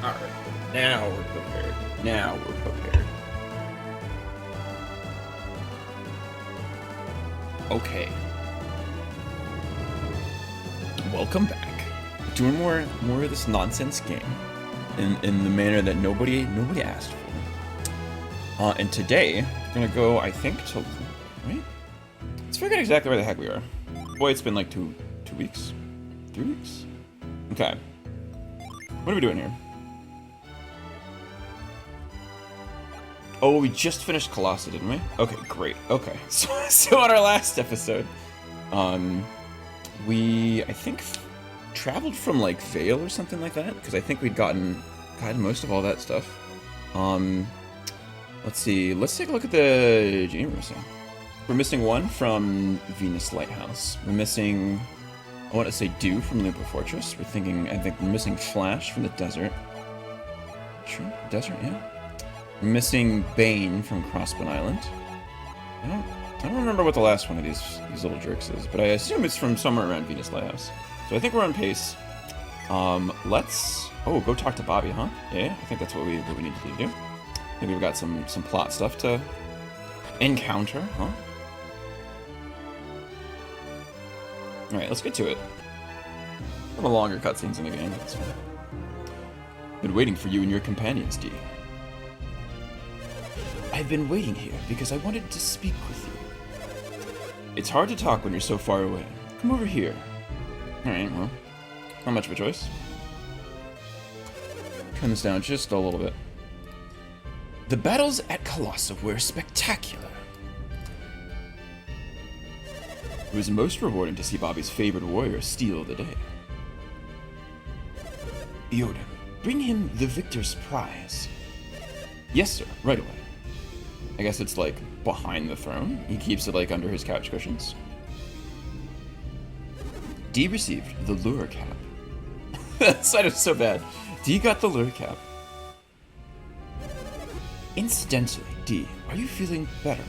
Alright, now we're prepared. Now we're prepared. Okay. Welcome back. Doing more of this nonsense game in the manner that nobody asked for. And today we're gonna go, I think, to right? Let's figure out exactly where the heck we are. Boy, it's been like two weeks, 3 weeks. Okay. What are we doing here? Oh, we just finished Colossus, didn't we? Okay, great. Okay, so on our last episode, we I think traveled from like Vale or something like that, because I think we'd gotten most of all that stuff. Let's see. Let's take a look at the genie we're missing. We're missing one from Venus Lighthouse. We're missing, I want to say, Dew from Lupa Fortress. I think we're missing Flash from the desert. Sure, desert, yeah. We're missing Bane from Crossbone Island. I don't remember what the last one of these little jerks is, but I assume it's from somewhere around Venus Lighthouse. So I think we're on pace. Let's go talk to Bobby, huh? Yeah, I think that's what we need to do. Maybe we've got some plot stuff to encounter, huh? All right, let's get to it. Some of the longer cutscenes in the game. That's fine. Been waiting for you and your companions, D. I've been waiting here because I wanted to speak with you. It's hard to talk when you're so far away. Come over here. Alright, well, not much of a choice. Turn this down just a little bit. The battles at Colossus were spectacular. It was most rewarding to see Bobby's favorite warrior steal the day. Yoda, bring him the victor's prize. Yes, sir, right away. I guess it's like behind the throne. He keeps it like under his couch cushions. D received the lure cap. That sounded so bad. D got the lure cap. Incidentally, D, are you feeling better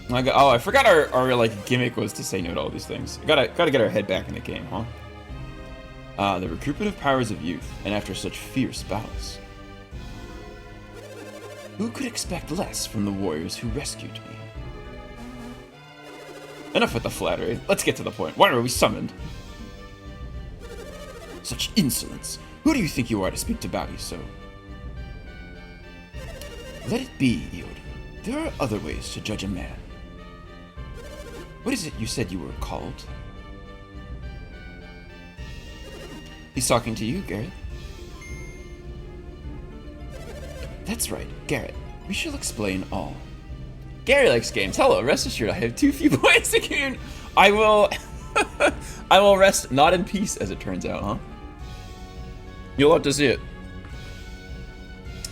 now? I forgot our like gimmick was to say no to all these things. Gotta get our head back in the game, huh? The recuperative powers of youth, and after such fierce battles. Who could expect less from the warriors who rescued me? Enough with the flattery. Let's get to the point. Why were we summoned? Such insolence. Who do you think you are to speak to Bobby so? Let it be, Yoda. There are other ways to judge a man. What is it you said you were called? He's talking to you, Garrett. That's right, Garrett. We shall explain all. Gary likes games. Hello, rest assured I have too few points to gain. I will I will rest not in peace, as it turns out, huh? You'll have to see it.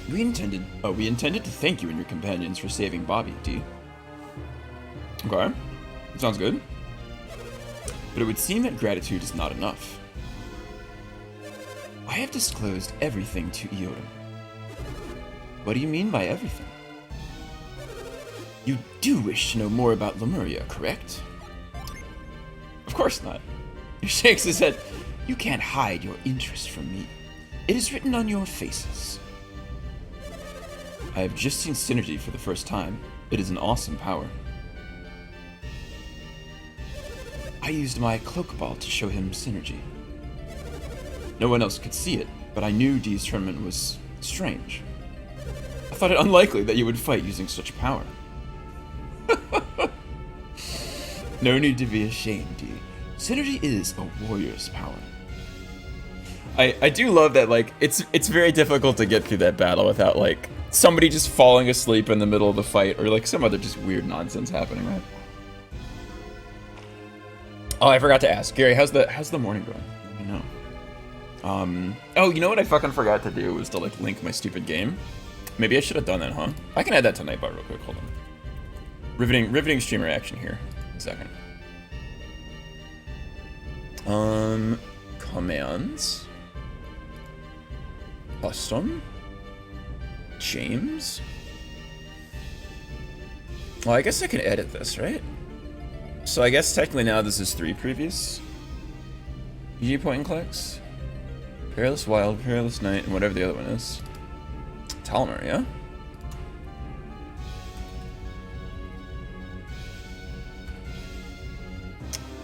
We intended to thank you and your companions for saving Bobby, D. Okay. Sounds good. But it would seem that gratitude is not enough. I have disclosed everything to Yoda. What do you mean by everything? You do wish to know more about Lemuria, correct? Of course not. He shakes his head. You can't hide your interest from me. It is written on your faces. I have just seen Synergy for the first time. It is an awesome power. I used my cloak ball to show him Synergy. No one else could see it, but I knew D's tournament was strange. I thought it unlikely that you would fight using such power. No need to be ashamed, D. Synergy is a warrior's power. I do love that, like, it's very difficult to get through that battle without, like, somebody just falling asleep in the middle of the fight, or, like, some other just weird nonsense happening, right? Oh, I forgot to ask. Gary, how's the morning going? Let me know. Oh, you know what I fucking forgot to do was to, like, link my stupid game? Maybe I should have done that, huh? I can add that to Nightbot real quick, hold on. Riveting streamer action here. A second. Commands. Custom. James. Well, I guess I can edit this, right? So I guess technically now this is 3 previous UG point and clicks. Perilous Wild, Perilous Night, and whatever the other one is. Talmer, yeah?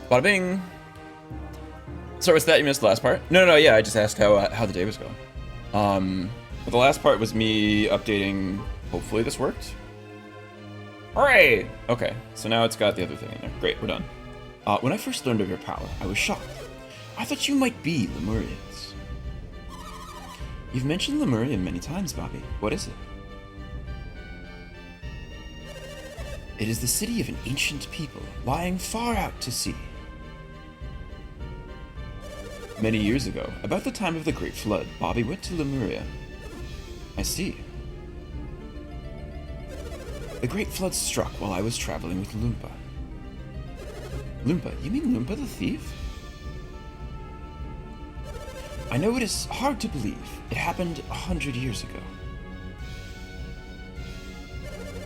Bada bing! Sorry, what's that? You missed the last part? No, yeah, I just asked how the day was going. But the last part was me updating. Hopefully this worked. Hooray! Okay, so now it's got the other thing in there. Great, we're done. When I first learned of your power, I was shocked. I thought you might be Lemurians. You've mentioned Lemuria many times, Bobby. What is it? It is the city of an ancient people, lying far out to sea. Many years ago, about the time of the Great Flood, Bobby went to Lemuria. I see. The Great Flood struck while I was traveling with Loompa. Loompa? You mean Loompa the thief? I know it is hard to believe. It happened 100 years ago.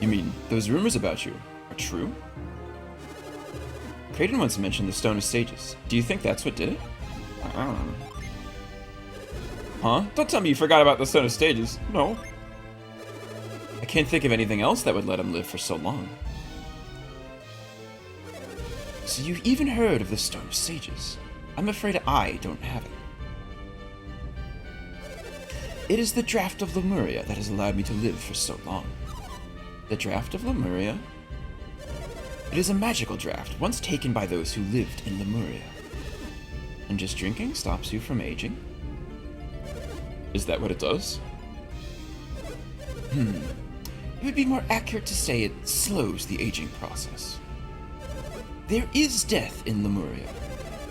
You mean, those rumors about you are true? Kraden once mentioned the Stone of Sages. Do you think that's what did it? Huh? Don't tell me you forgot about the Stone of Sages. No. I can't think of anything else that would let him live for so long. So you've even heard of the Stone of Sages. I'm afraid I don't have it. It is the draft of Lemuria that has allowed me to live for so long. The draft of Lemuria? It is a magical draft, once taken by those who lived in Lemuria. And just drinking stops you from aging? Is that what it does? It would be more accurate to say it slows the aging process. There is death in Lemuria,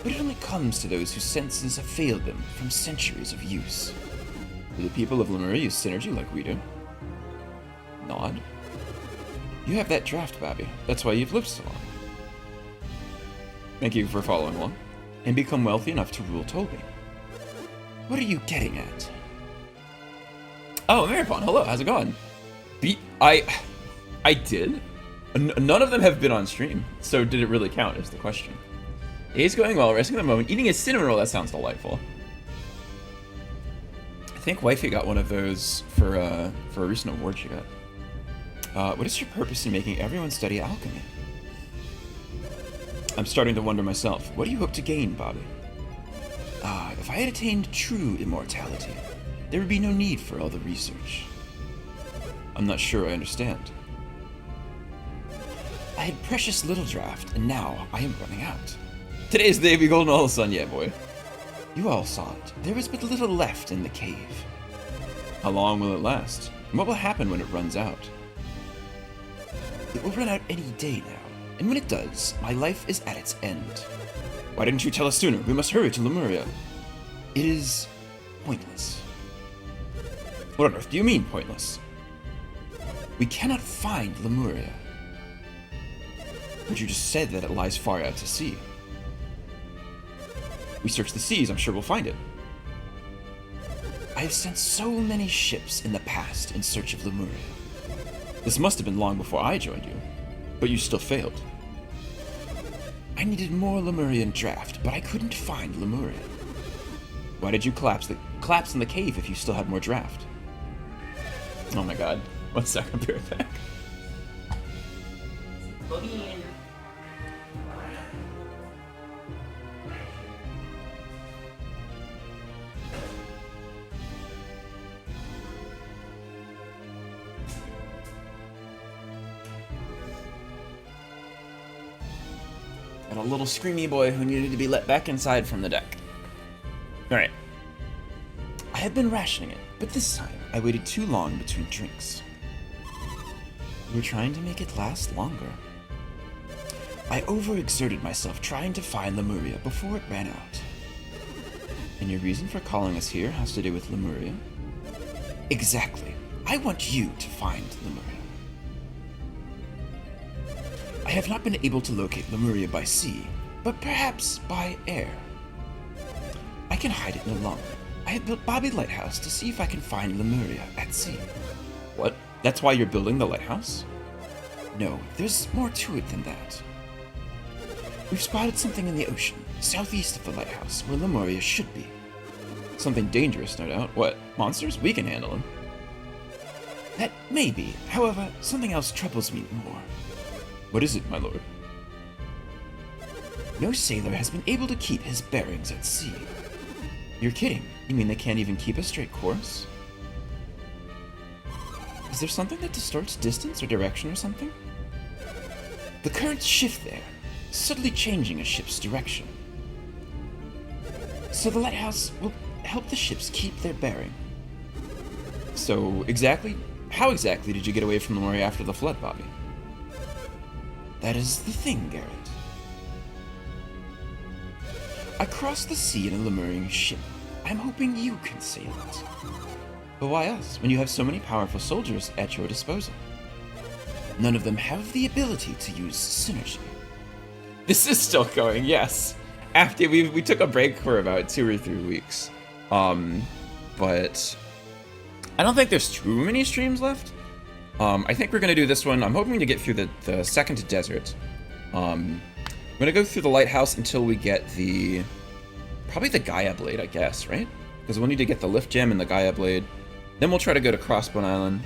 but it only comes to those whose senses have failed them from centuries of use. Do the people of Lemuria use synergy like we do? Nod. You have that draft, Bobby. That's why you've lived so long. Thank you for following along. And become wealthy enough to rule Toby. What are you getting at? Oh, Maripon, hello, how's it going? I did? None of them have been on stream, so did it really count is the question. Day's going well, resting at the moment, eating a cinnamon roll, that sounds delightful. I think Wifey got one of those for a recent award she got. What is your purpose in making everyone study alchemy? I'm starting to wonder myself. What do you hope to gain, Bobby? If I had attained true immortality, there would be no need for all the research. I'm not sure I understand. I had precious little draft, and now I am running out. Today's the day of the golden all sun, yeah, boy. You all saw it. There is but little left in the cave. How long will it last? And what will happen when it runs out? It will run out any day now. And when it does, my life is at its end. Why didn't you tell us sooner? We must hurry to Lemuria. It is pointless. What on earth do you mean, pointless? We cannot find Lemuria. But you just said that it lies far out to sea. We search the seas, I'm sure we'll find it. I have sent so many ships in the past in search of Lemuria. This must have been long before I joined you, but you still failed. I needed more Lemurian draft, but I couldn't find Lemuria. Why did you collapse in the cave if you still had more draft? Oh my god. 1 second, I'll be right back. And a little screamy boy who needed to be let back inside from the deck. Alright. I had been rationing it, but this time I waited too long between drinks. You were trying to make it last longer. I overexerted myself trying to find Lemuria before it ran out. And your reason for calling us here has to do with Lemuria? Exactly. I want you to find Lemuria. I have not been able to locate Lemuria by sea, but perhaps by air. I can hide it no longer. I have built Bobby Lighthouse to see if I can find Lemuria at sea. What? That's why you're building the lighthouse? No, there's more to it than that. We've spotted something in the ocean, southeast of the lighthouse, where Lemuria should be. Something dangerous, no doubt. What, monsters? We can handle them. That may be. However, something else troubles me more. What is it, my lord? No sailor has been able to keep his bearings at sea. You're kidding. You mean they can't even keep a straight course? Is there something that distorts distance or direction or something? The currents shift there, subtly changing a ship's direction. So the lighthouse will help the ships keep their bearing. So, how exactly did you get away from Lemuria after the flood, Bobby? That is the thing, Garrett. I crossed the sea in a Lemurian ship. I'm hoping you can sail it. But why us, when you have so many powerful soldiers at your disposal? None of them have the ability to use synergy. This is still going, yes. After we took a break for about 2 or 3 weeks. But I don't think there's too many streams left. I think we're gonna do this one. I'm hoping to get through the second desert. I'm gonna go through the lighthouse until we get probably the Gaia Blade, I guess, right? Because we'll need to get the Lift Gem and the Gaia Blade. Then we'll try to go to Crossbone Island.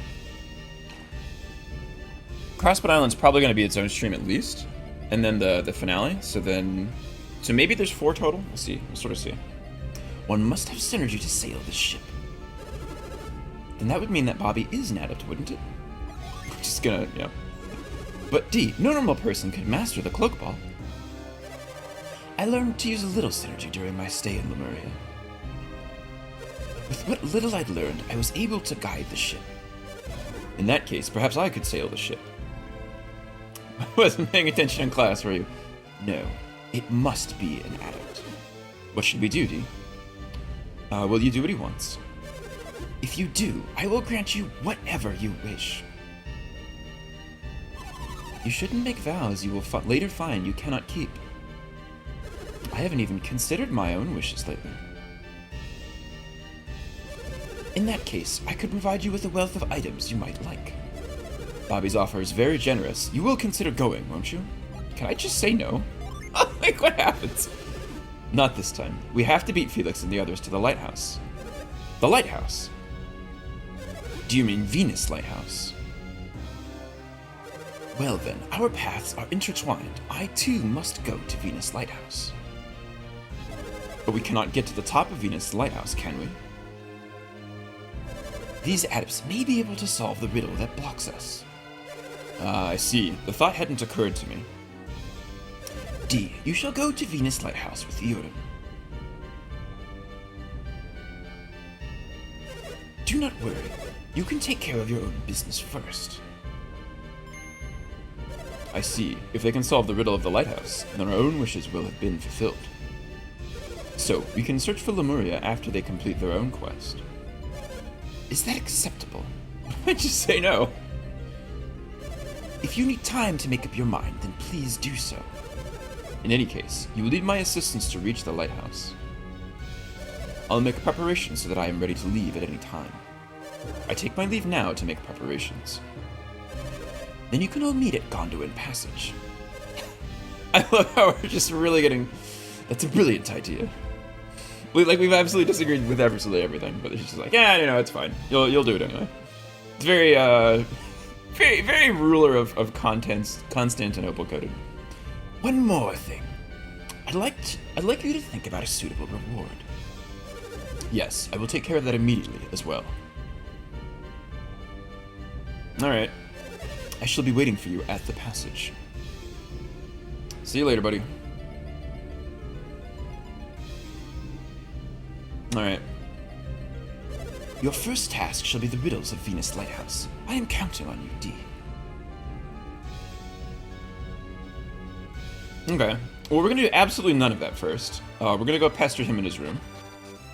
Crossbone Island's probably gonna be its own stream at least. And then the finale, so maybe there's 4 total? We'll see, we'll sort of see. One must have synergy to sail this ship. Then that would mean that Bobby is an adept, wouldn't it? Just gonna, yeah. But D, no normal person could master the cloak ball. I learned to use a little synergy during my stay in Lemuria. With what little I'd learned, I was able to guide the ship. In that case, perhaps I could sail the ship. I wasn't paying attention in class, were you? No, it must be an adept. What should we do, D? Will you do what he wants? If you do, I will grant you whatever you wish. You shouldn't make vows you will later find you cannot keep. I haven't even considered my own wishes lately. In that case, I could provide you with a wealth of items you might like. Bobby's offer is very generous. You will consider going, won't you? Can I just say no? Like, what happens? Not this time. We have to beat Felix and the others to the lighthouse. The lighthouse? Do you mean Venus Lighthouse? Well then, our paths are intertwined. I too must go to Venus Lighthouse. But we cannot get to the top of Venus Lighthouse, can we? These adepts may be able to solve the riddle that blocks us. I see. The thought hadn't occurred to me. D, you shall go to Venus Lighthouse with Iorim. Do not worry. You can take care of your own business first. I see. If they can solve the riddle of the lighthouse, then our own wishes will have been fulfilled. So, we can search for Lemuria after they complete their own quest. Is that acceptable? Why'd you say no? If you need time to make up your mind, then please do so. In any case, you will need my assistance to reach the lighthouse. I'll make preparations so that I am ready to leave at any time. I take my leave now to make preparations. Then you can all meet at Gondolin Passage. I love how we're just really getting... That's a brilliant idea. We've absolutely disagreed with absolutely everything, but it's just like, yeah, you know, it's fine. You'll do it anyway. It's very, very ruler of Constantinople coded. One more thing. I'd like you to think about a suitable reward. Yes, I will take care of that immediately as well. Alright. I shall be waiting for you at the passage. See you later, buddy. Alright. Your first task shall be the riddles of Venus Lighthouse. I am counting on you, D. Okay. Well, we're gonna do absolutely none of that first. We're gonna go pester him in his room.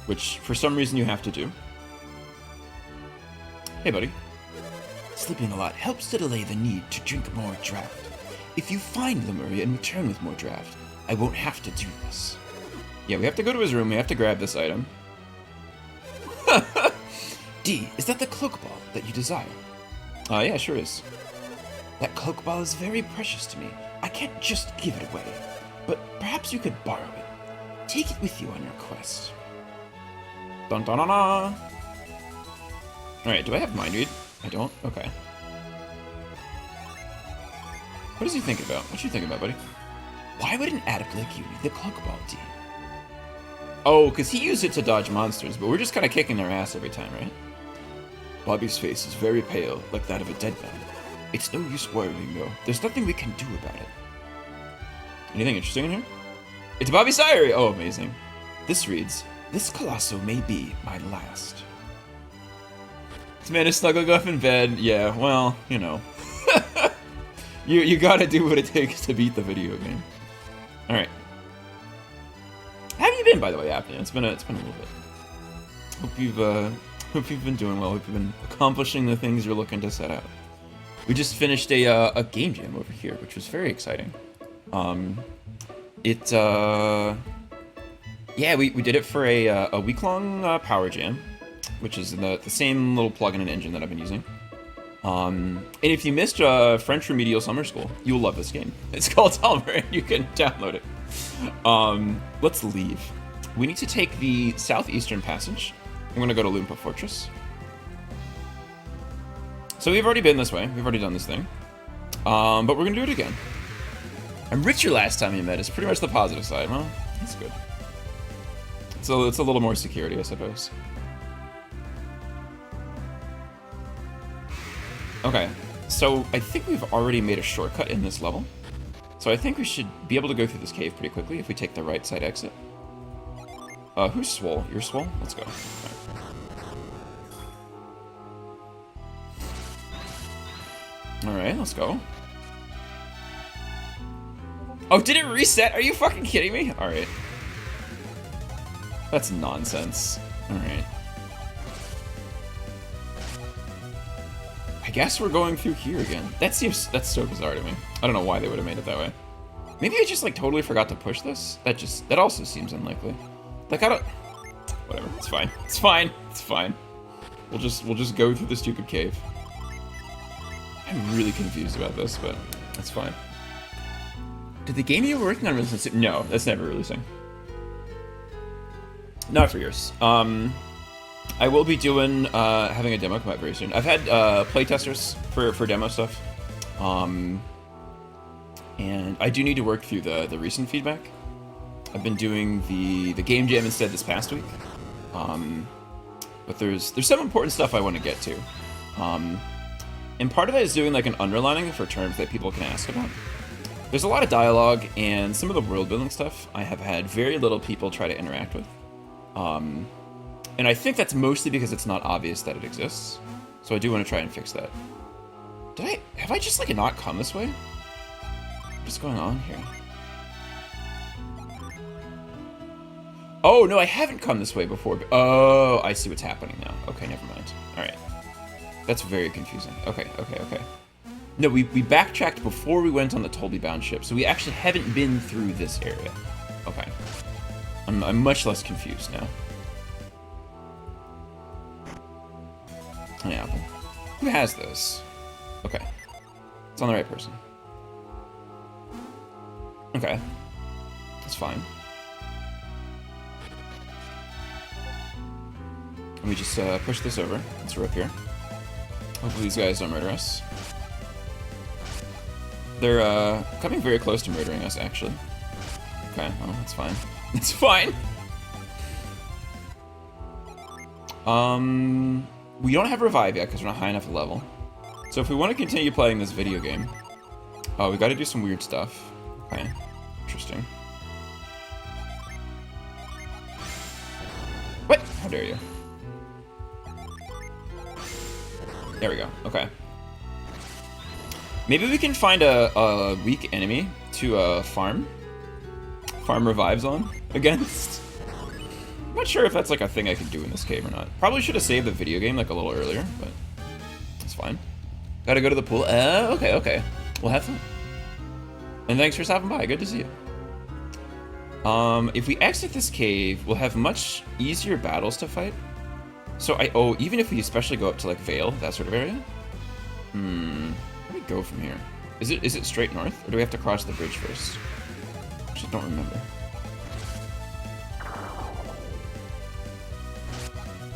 Which, for some reason, you have to do. Hey, buddy. Sleeping a lot helps to delay the need to drink more draft. If you find Lemuria and return with more draft, I won't have to do this. Yeah, we have to go to his room, we have to grab this item. D, is that the cloak ball that you desire? Yeah, sure is. That cloak ball is very precious to me. I can't just give it away, but perhaps you could borrow it. Take it with you on your quest. Dun dun dun dun. Alright, do I have Mind Read? I don't? Okay. What does he think about? What you think about, buddy? Why would an adept like you need the Clockball team? Oh, because he used it to dodge monsters, but we're just kind of kicking their ass every time, right? Bobby's face is very pale, like that of a dead man. It's no use worrying, though. There's nothing we can do about it. Anything interesting in here? It's Bobby Sire! Oh, amazing. This reads, "This Colosso may be my last." This man is snuggling up in bed. Yeah, well, you know. you gotta do what it takes to beat the video game. Alright. How have you been, by the way, Apnea? It's been a little bit. Hope you've been doing well. Hope you've been accomplishing the things you're looking to set out. We just finished a game jam over here, which was very exciting. Yeah, we did it for a week-long power jam, which is the same little plugin and engine that I've been using. And if you missed French Remedial Summer School, you'll love this game. It's called Helmer, and you can download it. Let's leave. We need to take the southeastern passage. I'm going to go to Loompa Fortress. So we've already been this way. We've already done this thing. But we're going to do it again. I'm richer last time you met is pretty much the positive side. Well, that's good. So it's a little more security, I suppose. Okay, so I think we've already made a shortcut in this level. So I think we should be able to go through this cave pretty quickly if we take the right side exit. Who's Swole? You're Swole? Let's go. Alright, let's go. Oh, did it reset? Are you fucking kidding me? Alright. That's nonsense. Alright. I guess we're going through here again. That's so bizarre to me. I don't know why they would have made it that way. Maybe I just like totally forgot to push this. That also seems unlikely. Like I don't. Whatever. It's fine. It's fine. It's fine. We'll just go through the stupid cave. I'm really confused about this, but that's fine. Did the game you were working on release? No, that's never releasing. Not for yours. I will be doing having a demo come out very soon. I've had playtesters for demo stuff, and I do need to work through the recent feedback. I've been doing the game jam instead this past week, but there's some important stuff I want to get to, and part of that is doing like an underlining for terms that people can ask about. There's a lot of dialogue, and some of the world building stuff I have had very little people try to interact with. And I think that's mostly because it's not obvious that it exists. So I do want to try and fix that. Have I just like not come this way? What's going on here? Oh, no, I haven't come this way before. Oh, I see what's happening now. Okay, never mind. All right. That's very confusing. Okay. No, we backtracked before we went on the Tolby bound ship, so we actually haven't been through this area. Okay. I'm much less confused now. An apple. Who has this? Okay. It's on the right person. Okay. That's fine. Let me just push this over. Let's rope here. Hopefully these guys don't murder us. They're coming very close to murdering us, actually. Okay, well, that's fine. It's fine! We don't have revive yet because we're not high enough level. So if we want to continue playing this video game, we got to do some weird stuff. Okay, interesting. What? How dare you? There we go. Okay. Maybe we can find a weak enemy to farm revives on against. I'm not sure if that's like a thing I could do in this cave or not. Probably should have saved the video game like a little earlier, but it's fine. Gotta go to the pool. Okay. We'll have fun. And thanks for stopping by. Good to see you. If we exit this cave, we'll have much easier battles to fight. So even if we especially go up to like Vale, that sort of area. Where do we go from here? Is it straight north, or do we have to cross the bridge first? I don't remember.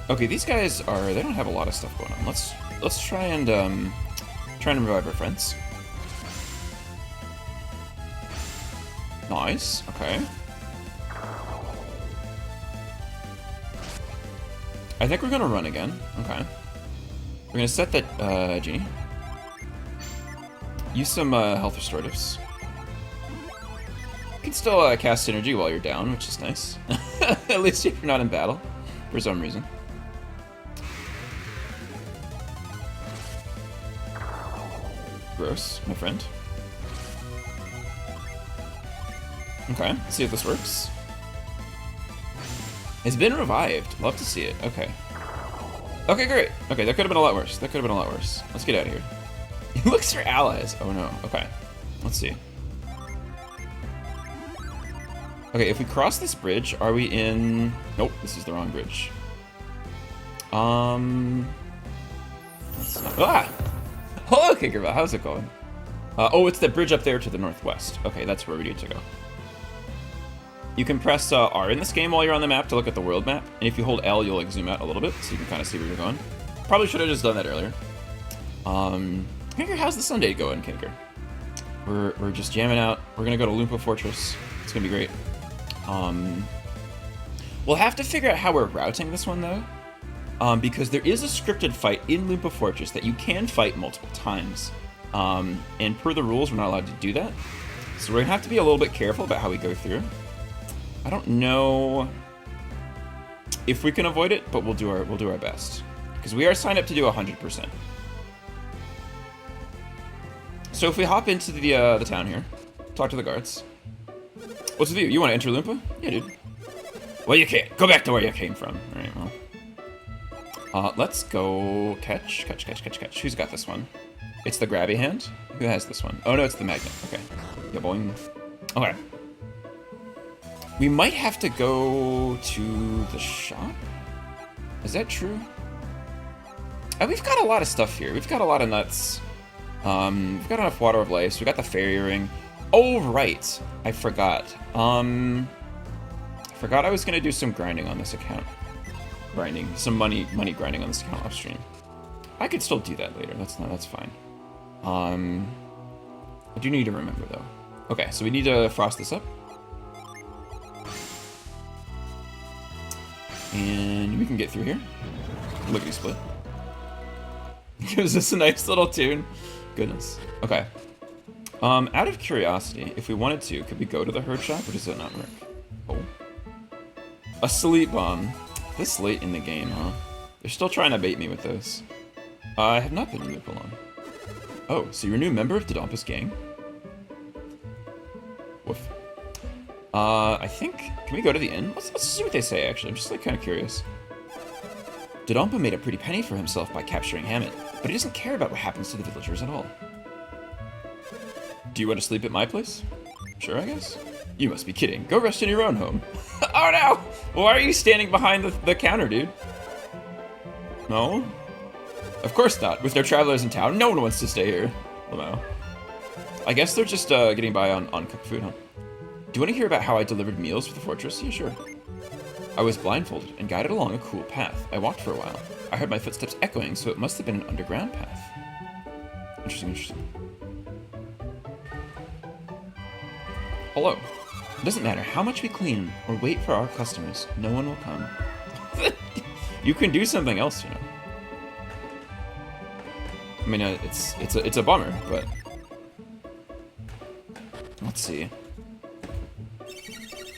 Okay, these guys they don't have a lot of stuff going on. Let's try and revive our friends. Nice. Okay. I think we're gonna run again. Okay. We're gonna set that genie. Use some health restoratives. You can still cast synergy while you're down, which is nice. At least if you're not in battle, for some reason. Gross, my friend. Okay, let's see if this works. It's been revived. Love to see it. Okay. Okay, great. Okay, that could have been a lot worse. That could have been a lot worse. Let's get out of here. He looks for allies. Oh no. Okay. Let's see. Okay, if we cross this bridge, are we in... Nope, this is the wrong bridge. Let's see. Ah! Hello, Kickerbell. How's it going? Oh, it's the bridge up there to the northwest. Okay, that's where we need to go. You can press R in this game while you're on the map to look at the world map, and if you hold L, you'll like zoom out a little bit, so you can kind of see where you're going. Probably should have just done that earlier. Kinker, how's the Sunday going, Kinker? We're just jamming out. We're gonna go to Loompa Fortress. It's gonna be great. We'll have to figure out how we're routing this one though, because there is a scripted fight in Loompa Fortress that you can fight multiple times, and per the rules, we're not allowed to do that. So we're gonna have to be a little bit careful about how we go through. I don't know if we can avoid it, but we'll do our best because we are signed up to do 100%. So if we hop into the town here, talk to the guards. What's with you? You want to enter Loompa? Yeah, dude. Well, you can't. Go back to where you came from. All right, well. Let's go catch. Who's got this one? It's the grabby hand? Who has this one? Oh, no, it's the magnet. Okay. Yeah, boing. Okay. We might have to go to the shop? Is that true? We've got a lot of stuff here. We've got a lot of nuts. We've got enough water of life. So we got the fairy ring. Oh, right. I forgot. I forgot I was going to do some grinding on this account. Some money grinding on this account upstream. I could still do that later. That's fine. I do need to remember, though. Okay, so we need to frost this up. And we can get through here. Lickety split. Gives us a nice little tune. Goodness. Okay. Out of curiosity, if we wanted to, could we go to the herd shop, or does that not work? Oh. A sleep bomb. This late in the game, huh? They're still trying to bait me with this. I have not been in Loop long. Oh, so you're a new member of Dodompus gang? Woof. I think... Can we go to the inn? Let's see what they say, actually. I'm just, like, kind of curious. Dodonpa made a pretty penny for himself by capturing Hammett, but he doesn't care about what happens to the villagers at all. Do you want to sleep at my place? Sure, I guess. You must be kidding. Go rest in your own home. Oh, no! Why are you standing behind the counter, dude? No? Of course not. With their travelers in town, no one wants to stay here. Well, no. I guess they're just getting by on cooked food, huh? Do you want to hear about how I delivered meals for the fortress? Yeah, sure. I was blindfolded and guided along a cool path. I walked for a while. I heard my footsteps echoing, so it must have been an underground path. Interesting. Hello. It doesn't matter how much we clean or wait for our customers, no one will come. You can do something else, you know. I mean, it's a bummer, but let's see.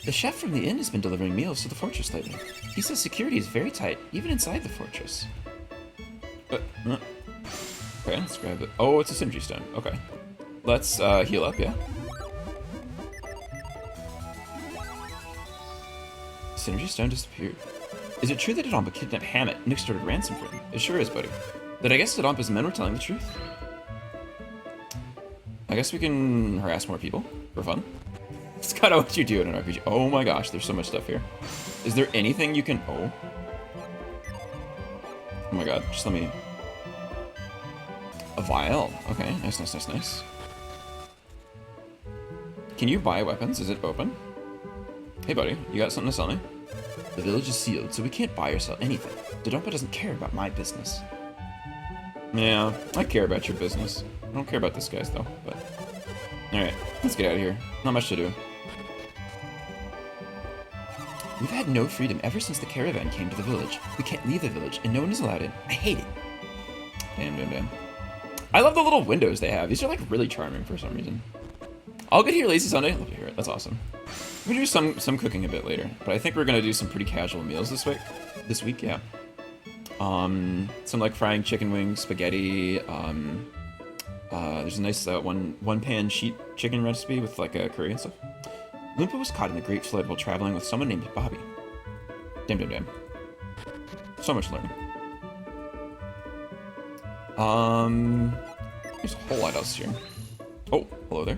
The chef from the inn has been delivering meals to the fortress lately. He says security is very tight, even inside the fortress. Okay, let's grab it. Oh, it's a synergy stone. Okay. Let's heal up, yeah. Synergy stone disappeared. Is it true that Dodonpa kidnapped Hammett and extorted ransom for him? It sure is, buddy. Then I guess Dodompa's men were telling the truth. I guess we can harass more people for fun. It's kind of what you do in an RPG. Oh my gosh, there's so much stuff here. Is there anything you can... Oh. Oh my god, just let me... A vial. Okay, nice. Can you buy weapons? Is it open? Hey buddy, you got something to sell me? The village is sealed, so we can't buy or sell anything. Dodonpa doesn't care about my business. Yeah, I care about your business. I don't care about this guy's though, but... Alright, let's get out of here. Not much to do. We've had no freedom ever since the caravan came to the village. We can't leave the village, and no one is allowed in. I hate it. Damn. I love the little windows they have. These are like really charming for some reason. All good here, Lazy Sunday. Love to hear it. That's awesome. We're gonna do some cooking a bit later, but I think we're gonna do some pretty casual meals this week. This week, yeah. Some like frying chicken wings, spaghetti. There's a nice one pan sheet chicken recipe with like a curry and stuff. Loompa was caught in the Great Flood while traveling with someone named Bobby. Damn. So much learning. There's a whole lot else here. Oh, hello there.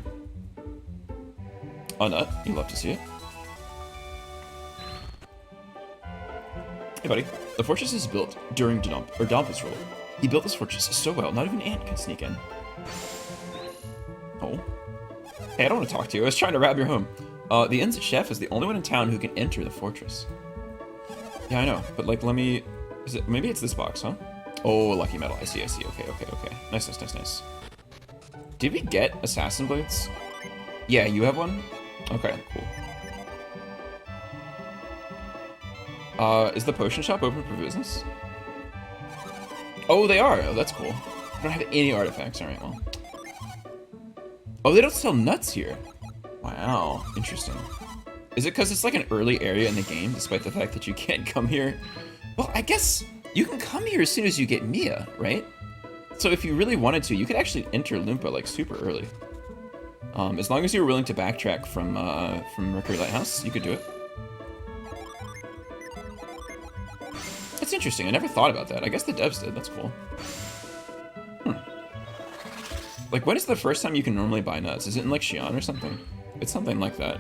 A nut. You love to see it. Hey, buddy. The fortress is built during Dompa's rule. He built this fortress so well, not even an ant can sneak in. Oh. Hey, I don't want to talk to you. I was trying to rob your home. The inn's chef is the only one in town who can enter the fortress. Yeah, I know. But, like, let me... Maybe it's this box, huh? Oh, lucky metal. I see. Okay. Nice. Did we get assassin blades? Yeah, you have one? Okay, cool. Is the potion shop open for business? Oh, they are. Oh, that's cool. I don't have any artifacts. Alright, well. Oh, they don't sell nuts here. Wow, interesting. Is it because it's like an early area in the game, despite the fact that you can't come here? Well, I guess you can come here as soon as you get Mia, right? So if you really wanted to, you could actually enter Loompa like super early. As long as you were willing to backtrack from Mercury Lighthouse, you could do it. That's interesting. I never thought about that. I guess the devs did. That's cool. Like, when is the first time you can normally buy nuts? Is it in, like, Xi'an or something? It's something like that.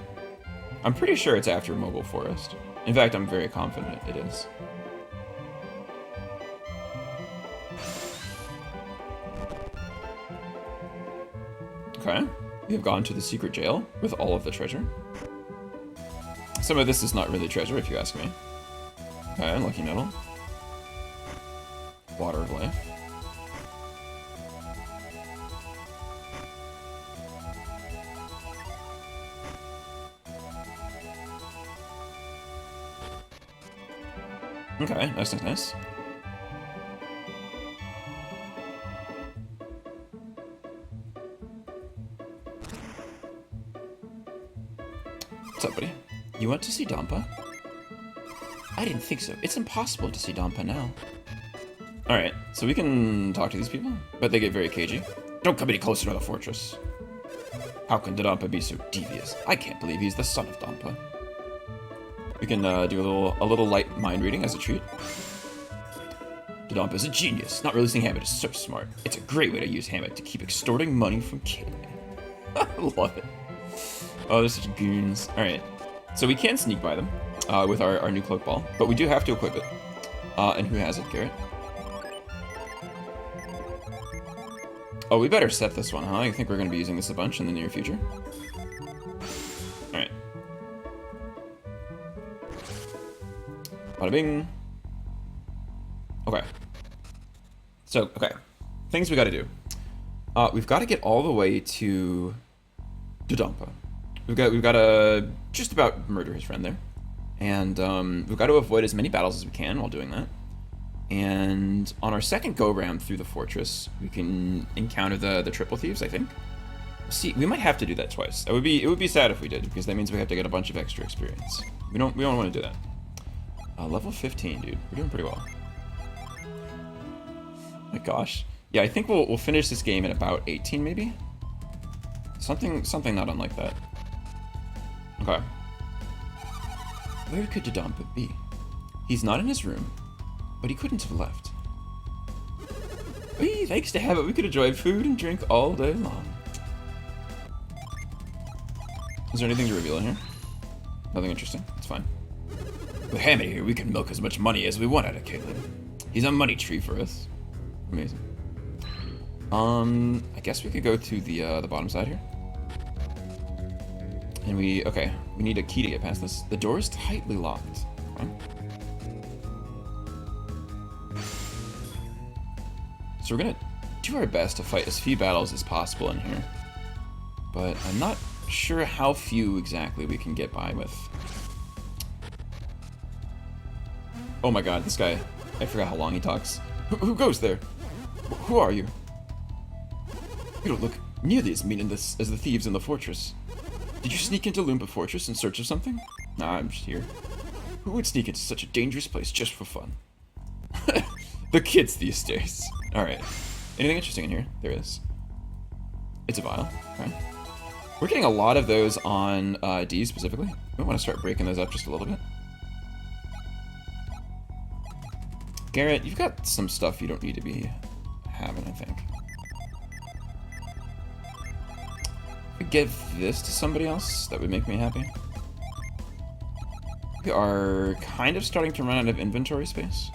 I'm pretty sure it's after Mobile Forest. In fact, I'm very confident it is. Okay. We have gone to the secret jail with all of the treasure. Some of this is not really treasure, if you ask me. Okay, lucky metal. Water of life. Okay, nice. What's up, buddy? You want to see Dompa? I didn't think so. It's impossible to see Dompa now. Alright, so we can talk to these people, but they get very cagey. Don't come any closer to the fortress. How can Dodonpa be so devious? I can't believe he's the son of Dompa. We can do a little light mind reading as a treat. Dodonpa is a genius. Not releasing Hammett is so smart. It's a great way to use Hammett to keep extorting money from Kid. I love it. Oh, they're such goons. Alright, so we can sneak by them with our new cloak ball, but we do have to equip it. And who has it, Garrett? Oh, we better set this one, huh? I think we're going to be using this a bunch in the near future. Alright. Bada bing. Okay. So, okay. Things we gotta do. We've got to get all the way to Dodonpa. We've got to just about murder his friend there. And we've got to avoid as many battles as we can while doing that. And on our second go-round through the fortress, we can encounter the triple thieves, I think. See, we might have to do that twice. It would be sad if we did, because that means we have to get a bunch of extra experience. We don't want to do that. Level 15, dude. We're doing pretty well. My gosh. Yeah, I think we'll finish this game at about 18, maybe? Something not unlike that. Okay. Where could Dodonpa be? He's not in his room, but he couldn't have left. Whee, thanks to Habit, we could enjoy food and drink all day long. Is there anything to reveal in here? Nothing interesting. It's fine. With Hammett here, we can milk as much money as we want out of Caitlin. He's a money tree for us. Amazing. I guess we could go to the bottom side here. And we need a key to get past this. The door is tightly locked. Okay. So we're gonna do our best to fight as few battles as possible in here. But I'm not sure how few exactly we can get by with. Oh my god, this guy. I forgot how long he talks. Who goes there? Who are you? You don't look nearly as mean as the thieves in the fortress. Did you sneak into Loomba Fortress in search of something? Nah, I'm just here. Who would sneak into such a dangerous place just for fun? The kids these days. Alright. Anything interesting in here? There is. It's a vial. Okay. We're getting a lot of those on D specifically. We want to start breaking those up just a little bit. Garrett, you've got some stuff you don't need to be having, I think. If we give this to somebody else, that would make me happy. We are kind of starting to run out of inventory space.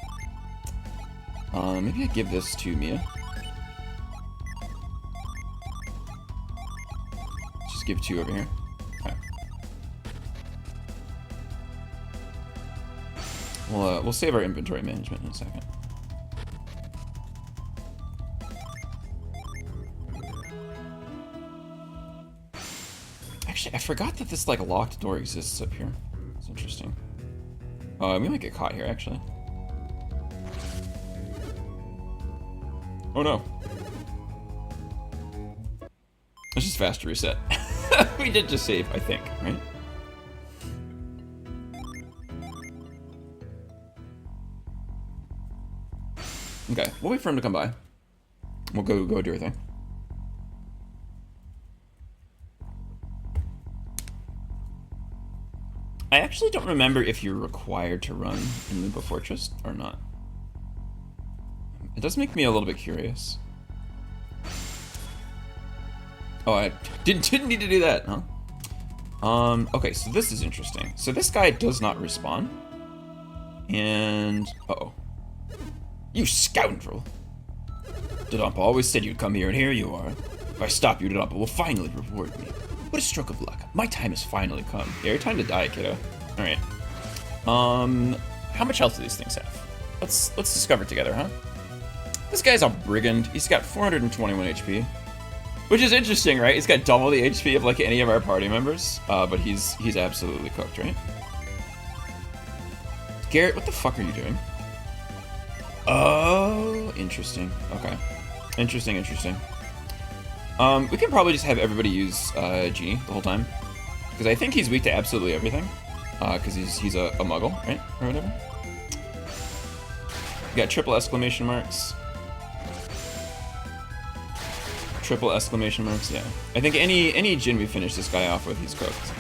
Maybe I give this to Mia. Just give 2 over here. Okay. We'll save our inventory management in a second. Actually, I forgot that this like locked door exists up here. It's interesting. We might get caught here, actually. Oh no. Let's just fast reset. We did just save, I think, right? Okay, we'll wait for him to come by. We'll go do our thing. I actually don't remember if you're required to run in Loomba Fortress or not. It does make me a little bit curious. Oh, I didn't need to do that, huh? Okay, so this is interesting. So this guy does not respawn. And uh-oh. You scoundrel! Dodonpa always said you'd come here, and here you are. If I stop you, Dodonpa will finally reward me. What a stroke of luck. My time has finally come. Yeah, your time to die, kiddo. Alright. How much health do these things have? Let's discover together, huh? This guy's a brigand. He's got 421 HP. Which is interesting, right? He's got double the HP of like any of our party members. But he's absolutely cooked, right? Garrett, what the fuck are you doing? Oh, interesting. Okay. Interesting. We can probably just have everybody use Genie the whole time. Because I think he's weak to absolutely everything. Because he's a muggle, right? Or whatever. We got triple exclamation marks. Triple exclamation marks, yeah. I think any Jin we finish this guy off with, he's cooked.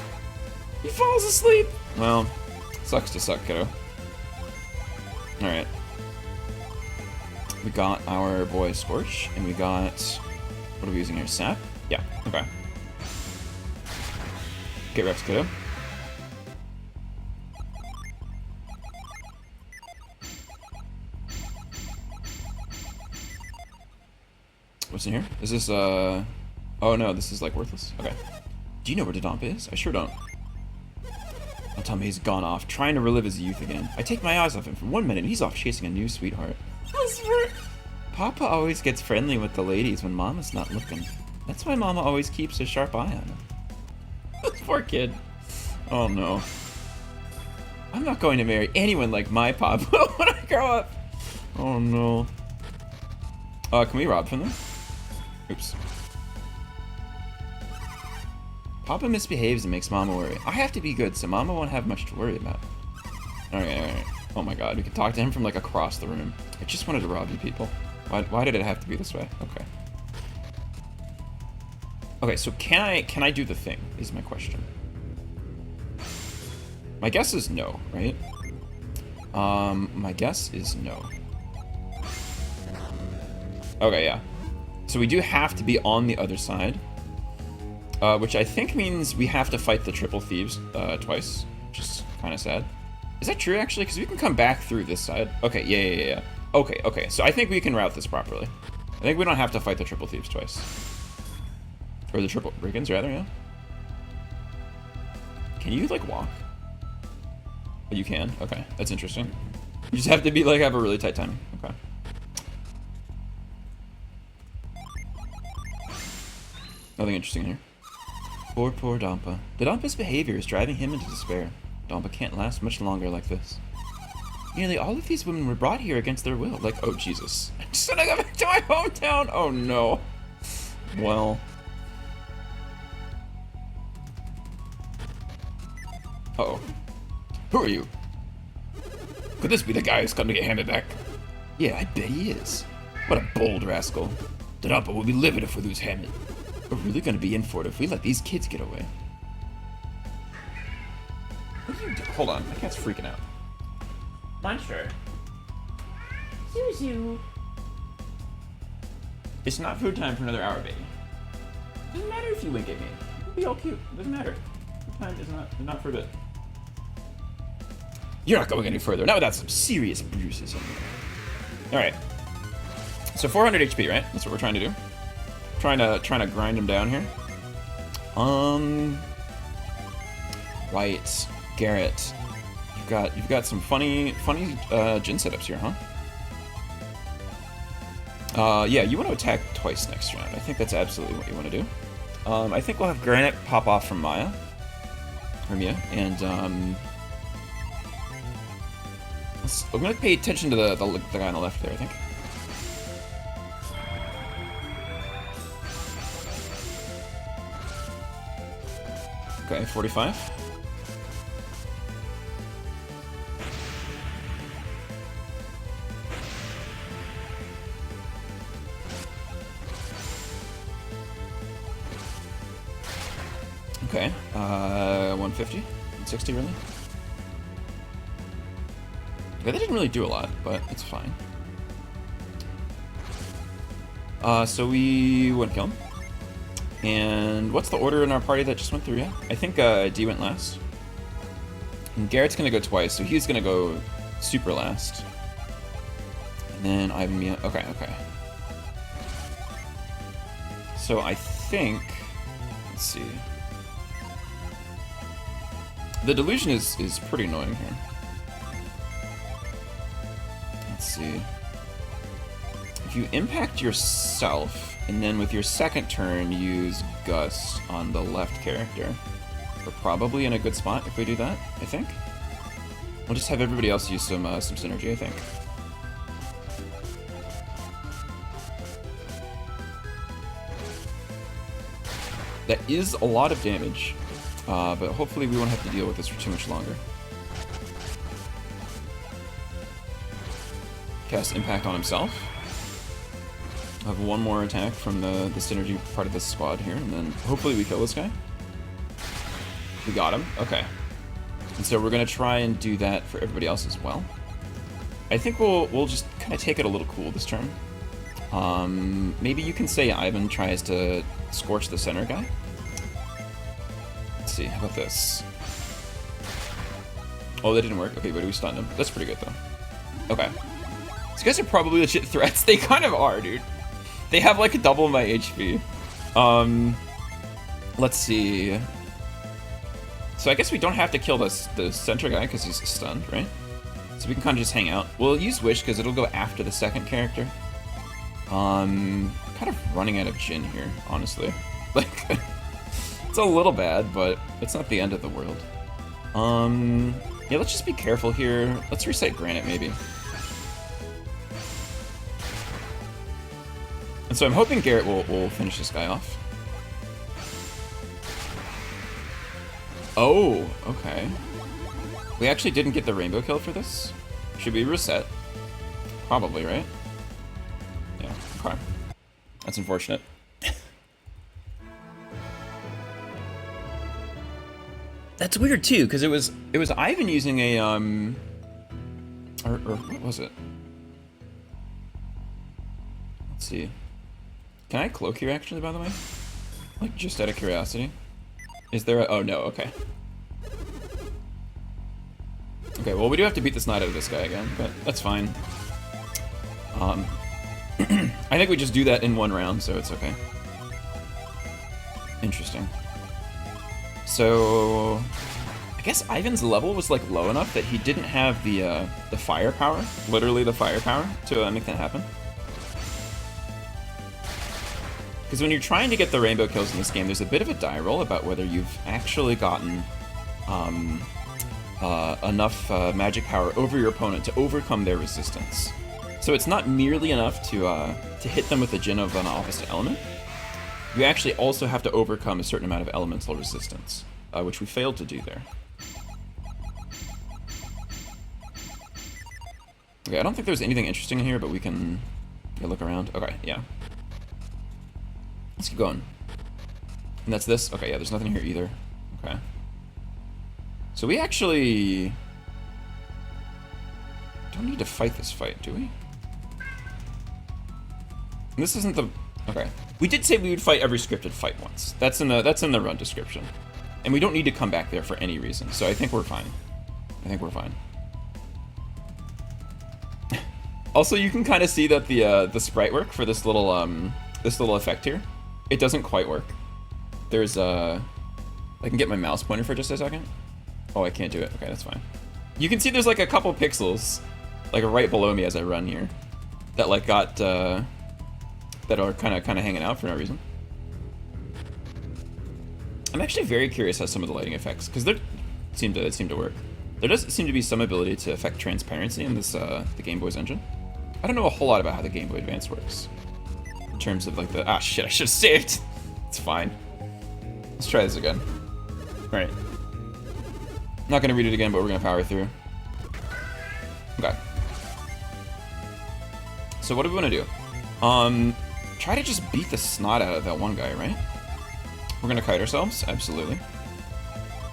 He falls asleep! Well, sucks to suck, kiddo. Alright. We got our boy Scorch, and we got... What are we using here? Sap? Yeah, okay. Get Rex, kiddo. What's in here? Is this, Oh no, this is like worthless. Okay. Do you know where Dodonpa is? I sure don't. Don't tell me he's gone off, trying to relive his youth again. I take my eyes off him for 1 minute and he's off chasing a new sweetheart. Papa always gets friendly with the ladies when Mama's not looking. That's why Mama always keeps a sharp eye on him. This poor kid. Oh no. I'm not going to marry anyone like my Papa when I grow up. Oh no. Can we rob from them? Oops. Papa misbehaves and makes Mama worry. I have to be good so Mama won't have much to worry about. Alright. Oh my god, we can talk to him from like across the room. I just wanted to rob you people. Why did it have to be this way? Okay. Okay, so can I do the thing, is my question. My guess is no, right? My guess is no. Okay, yeah. So we do have to be on the other side. Which I think means we have to fight the triple thieves twice, which is kind of sad. Is that true, actually? Because we can come back through this side. Okay, yeah. Okay, so I think we can route this properly. I think we don't have to fight the triple thieves twice. Or the triple brigands, rather, yeah. Can you, like, walk? Oh, you can? Okay, that's interesting. You just have to be, like, have a really tight timing. Okay. Nothing interesting here. Poor Dampa. The Dampa's behavior is driving him into despair. Dampa can't last much longer like this. Nearly all of these women were brought here against their will. Like, oh Jesus. I'm just gonna go back to my hometown! Oh no. Well. Uh-oh. Who are you? Could this be the guy who's come to get handed back? Yeah, I bet he is. What a bold rascal. The Dampa will be livid if we lose Hammond. We're really gonna be in for it if we let these kids get away. What are you doing? Hold on, my cat's freaking out. Monster. Zuzu. It's not food time for another hour, baby. Doesn't matter if you wink at me. It'll be all cute. Doesn't matter. Food time is not for a bit. You're not going any further. Not without some serious bruises on you. Alright. So 400 HP, right? That's what we're trying to do. Trying to grind him down here. Right. Garrett. You've got some funny Jin setups here, huh? Yeah, you want to attack twice next round. I think that's absolutely what you want to do. I think we'll have Granite pop off from Mia, and I'm gonna pay attention to the guy on the left there, I think. Okay, 45. Okay, 150, 160 really? Okay, that didn't really do a lot, but it's fine. So we wouldn't kill him. And what's the order in our party that just went through? Yeah, I think D went last. And Garrett's gonna go twice, so he's gonna go super last. And then Ivan Mia. Okay. So I think, let's see. The delusion is pretty annoying here. Let's see. If you impact yourself, and then with your second turn use Gust on the left character, we're probably in a good spot if we do that, I think. We'll just have everybody else use some synergy, I think. That is a lot of damage, but hopefully we won't have to deal with this for too much longer. Cast Impact on himself. I'll have one more attack from the synergy part of this squad here, and then hopefully we kill this guy. We got him. Okay. And so we're gonna try and do that for everybody else as well. I think we'll just kind of take it a little cool this turn. Maybe you can say Ivan tries to scorch the center guy. Let's see. How about this? Oh, that didn't work. Okay, but we stunned him. That's pretty good though. Okay. These guys are probably legit threats. They kind of are, dude. They have like double my HP. Let's see. So I guess we don't have to kill the center guy because he's stunned, right? So we can kind of just hang out. We'll use Wish because it'll go after the second character. Kind of running out of Jin here, honestly. Like, it's a little bad, but it's not the end of the world. Yeah, let's just be careful here. Let's reset Granite, maybe. And so I'm hoping Garrett will finish this guy off. Oh, okay. We actually didn't get the rainbow kill for this. Should we reset? Probably, right? Yeah, okay. That's unfortunate. That's weird too, because it was Ivan using a or what was it? Let's see. Can I cloak here actually, by the way? Like just out of curiosity. Is there a oh no, okay. Okay, well we do have to beat the snot out of this guy again, but that's fine. I think we just do that in one round, so it's okay. Interesting. So I guess Ivan's level was like low enough that he didn't have the firepower, literally the firepower, to make that happen. Because when you're trying to get the rainbow kills in this game, there's a bit of a die roll about whether you've actually gotten enough magic power over your opponent to overcome their resistance. So it's not merely enough to hit them with a Djinn of an opposite element. You actually also have to overcome a certain amount of elemental resistance, which we failed to do there. Okay, I don't think there's anything interesting in here, but we can look around. Okay, yeah. Let's keep going. And that's this? Okay, yeah, there's nothing here either. Okay. So we actually don't need to fight this fight, do we? And this isn't the... Okay. We did say we would fight every scripted fight once. That's in the run description. And we don't need to come back there for any reason, so I think we're fine. I think we're fine. Also, you can kind of see that the sprite work for this little effect here, it doesn't quite work. There's I can get my mouse pointer for just a second. Oh, I can't do it. Okay, that's fine. You can see there's like a couple pixels, like right below me as I run here, that like got that are kind of hanging out for no reason. I'm actually very curious how some of the lighting effects, because they seem to work. There does seem to be some ability to affect transparency in this the Game Boy's engine. I don't know a whole lot about how the Game Boy Advance works in terms of like the shit, I should have saved. It's fine. Let's try this again. All right. Not gonna read it again, but we're gonna power through. Okay. So what do we want to do? Try to just beat the snot out of that one guy, right? We're gonna kite ourselves, absolutely.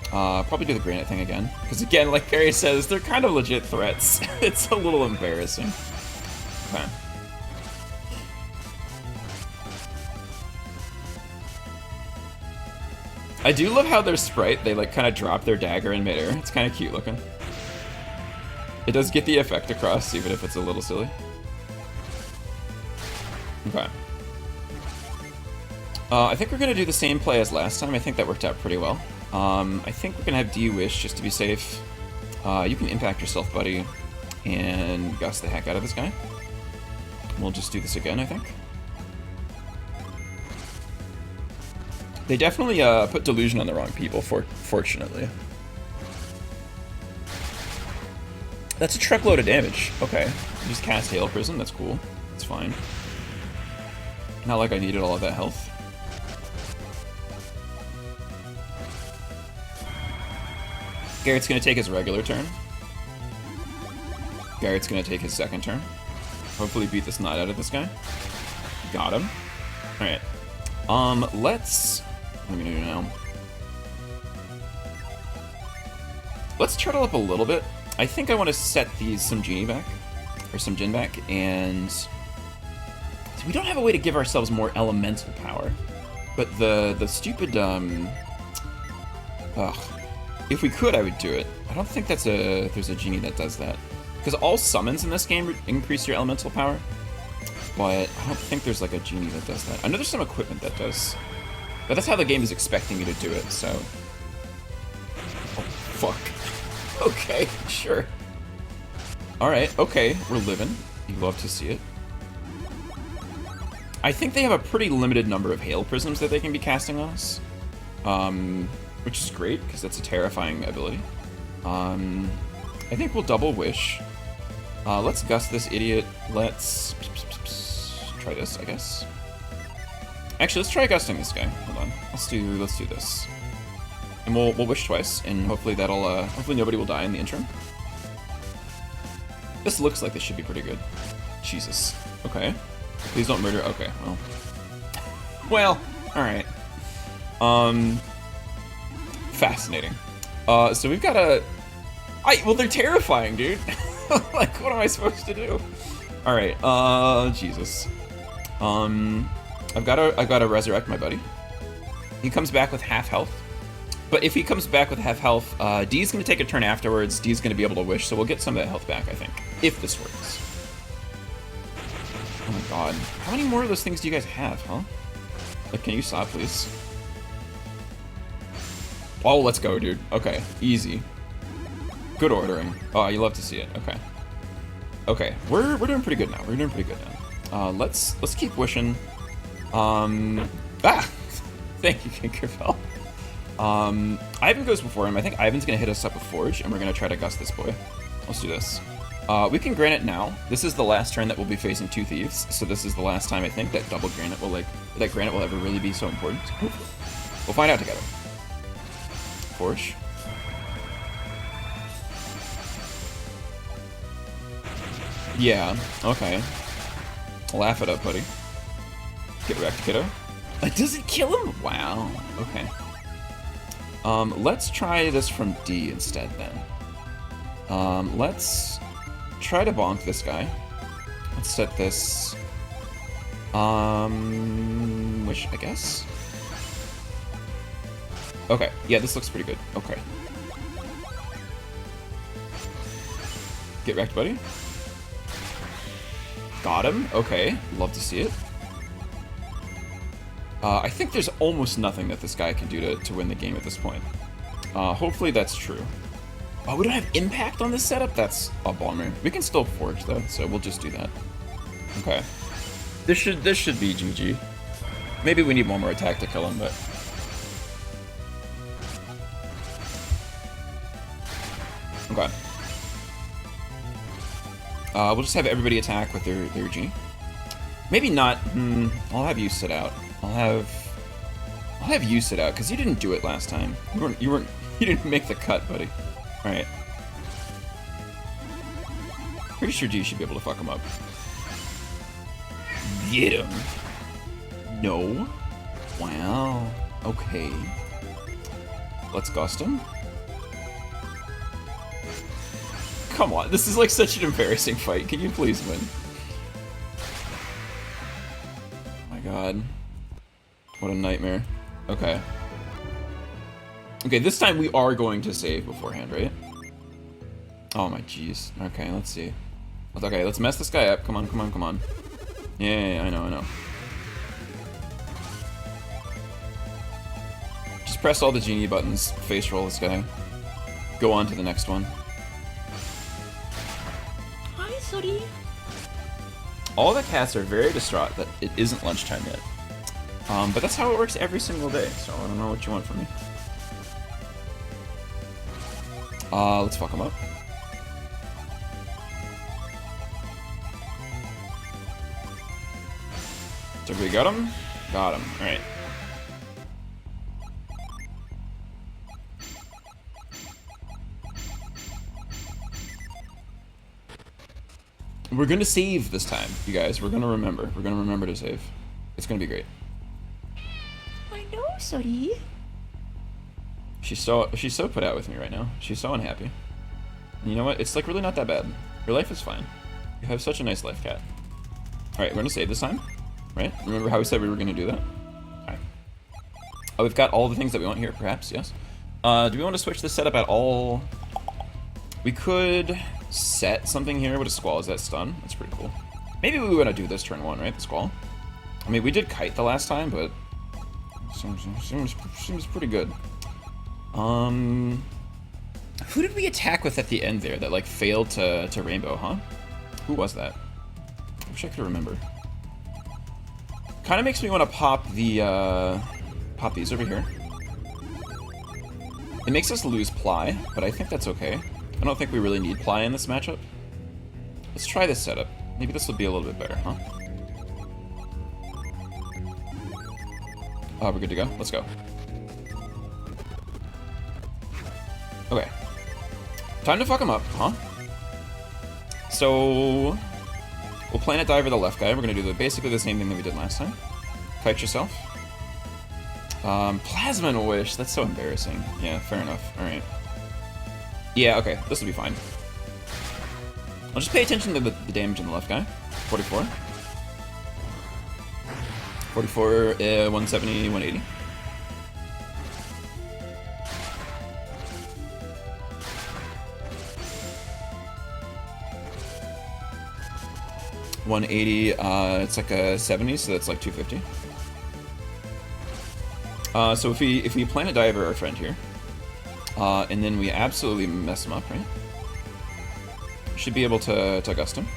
Probably do the granite thing again, because again, like Barry says, they're kind of legit threats. It's a little embarrassing. Okay. I do love how their sprite, they like kind of drop their dagger in midair. It's kind of cute looking. It does get the effect across, even if it's a little silly. Okay. I think we're going to do the same play as last time. I think that worked out pretty well. I think we're going to have D-Wish just to be safe. You can impact yourself, buddy, and gust the heck out of this guy. We'll just do this again, I think. They definitely put Delusion on the wrong people, fortunately. That's a truckload of damage. Okay. Just cast Hail Prism, that's cool. That's fine. Not like I needed all of that health. Garrett's gonna take his regular turn. Garrett's gonna take his second turn. Hopefully beat the snot out of this guy. Got him. Alright. Let's... What am I gonna do now? Let's turtle up a little bit. I think I want to set some Genie back. Or some Djinn back, and... So we don't have a way to give ourselves more elemental power. But the stupid, if we could, I would do it. I don't think there's a genie that does that. Because all summons in this game increase your elemental power. But I don't think there's like a genie that does that. I know there's some equipment that does. But that's how the game is expecting me to do it, so... Oh, fuck. Okay, sure. Alright, okay, we're living. You love to see it. I think they have a pretty limited number of Hail Prisms that they can be casting on us. Which is great, because that's a terrifying ability. I think we'll double Wish. Let's gust this idiot. Let's try this, I guess. Actually, let's try gusting this guy. Hold on. Let's do this. And we'll wish twice, and hopefully that'll hopefully nobody will die in the interim. This looks like this should be pretty good. Jesus. Okay. Please don't murder. Okay, well. Well, alright. Fascinating. So we've got a... well, they're terrifying, dude. Like, what am I supposed to do? Alright, Jesus. I've gotta resurrect my buddy. He comes back with half health. But if he comes back with half health, D's gonna take a turn afterwards. D's gonna be able to wish, so we'll get some of that health back, I think. If this works. Oh my god. How many more of those things do you guys have, huh? Like, can you stop, please? Oh, let's go, dude. Okay, easy. Good ordering. Oh, you love to see it. Okay. Okay, we're doing pretty good now. We're doing pretty good now. Let's keep wishing. Thank you, Kinkerfell. Ivan goes before him. I think Ivan's gonna hit us up with Forge, and we're gonna try to gust this boy. Let's do this. We can Granite now. This is the last turn that we'll be facing 2 Thieves, so this is the last time I think that double Granite will that Granite will ever really be so important. We'll find out together. Forge. Yeah, okay. Laugh it up, buddy. Get wrecked, kiddo. It doesn't kill him? Wow, okay. Let's try this from D instead then. Let's try to bonk this guy. Let's set this, wish, I guess. Okay, yeah, this looks pretty good. Okay. Get wrecked, buddy. Got him. Okay, love to see it. I think there's almost nothing that this guy can do to win the game at this point. Hopefully that's true. Oh, we don't have impact on this setup? That's a bummer. We can still Forge though, so we'll just do that. Okay. This should be GG. Maybe we need one more attack to kill him, but... Okay. We'll just have everybody attack with their G. Maybe not. I'll have you sit out. I'll have you sit out because you didn't do it last time. You didn't make the cut, buddy. All right. Pretty sure G should be able to fuck him up. Get him. No. Wow. Okay. Let's gust him. Come on, this is like such an embarrassing fight. Can you please win? Oh my god. What a nightmare. Okay. Okay, this time we are going to save beforehand, right? Oh my jeez. Okay, let's see. Okay, let's mess this guy up. Come on, come on, come on. Yeah, I know. Just press all the genie buttons, face roll this guy. Go on to the next one. Sorry. All the cats are very distraught that it isn't lunchtime yet. But that's how it works every single day, so I don't know what you want from me. Let's fuck him up. So we got him? Got him. Alright. We're gonna save this time, you guys. We're gonna remember. We're gonna remember to save. It's gonna be great. I know, sorry. She's so put out with me right now. She's so unhappy. And you know what? It's like really not that bad. Your life is fine. You have such a nice life, cat. Alright, we're gonna save this time. Right? Remember how we said we were gonna do that? Alright. Oh, we've got all the things that we want here, perhaps, yes. Do we want to switch this setup at all? We could set something here with a Squall. Is that stun? That's pretty cool. Maybe we want to do this turn 1, right? The Squall. I mean, we did Kite the last time, but seems pretty good. Who did we attack with at the end there that like failed to Rainbow, huh? Who was that? I wish I could remember. Kind of makes me want to pop the pop these over here. It makes us lose Ply, but I think that's okay. I don't think we really need Ply in this matchup. Let's try this setup. Maybe this will be a little bit better, huh? Oh, we're good to go? Let's go. Okay. Time to fuck him up, huh? So... we'll Planet Diver the left guy. We're gonna do basically the same thing that we did last time. Kite yourself. Plasma and Wish. That's so embarrassing. Yeah, fair enough. Alright. Yeah, okay. This will be fine. I'll just pay attention to the damage in the left guy. 44. 44, 170, 180. It's like a 70, so that's like 250. So if we Planet Diver our friend here, and then we absolutely mess him up, right? Should be able to gust him.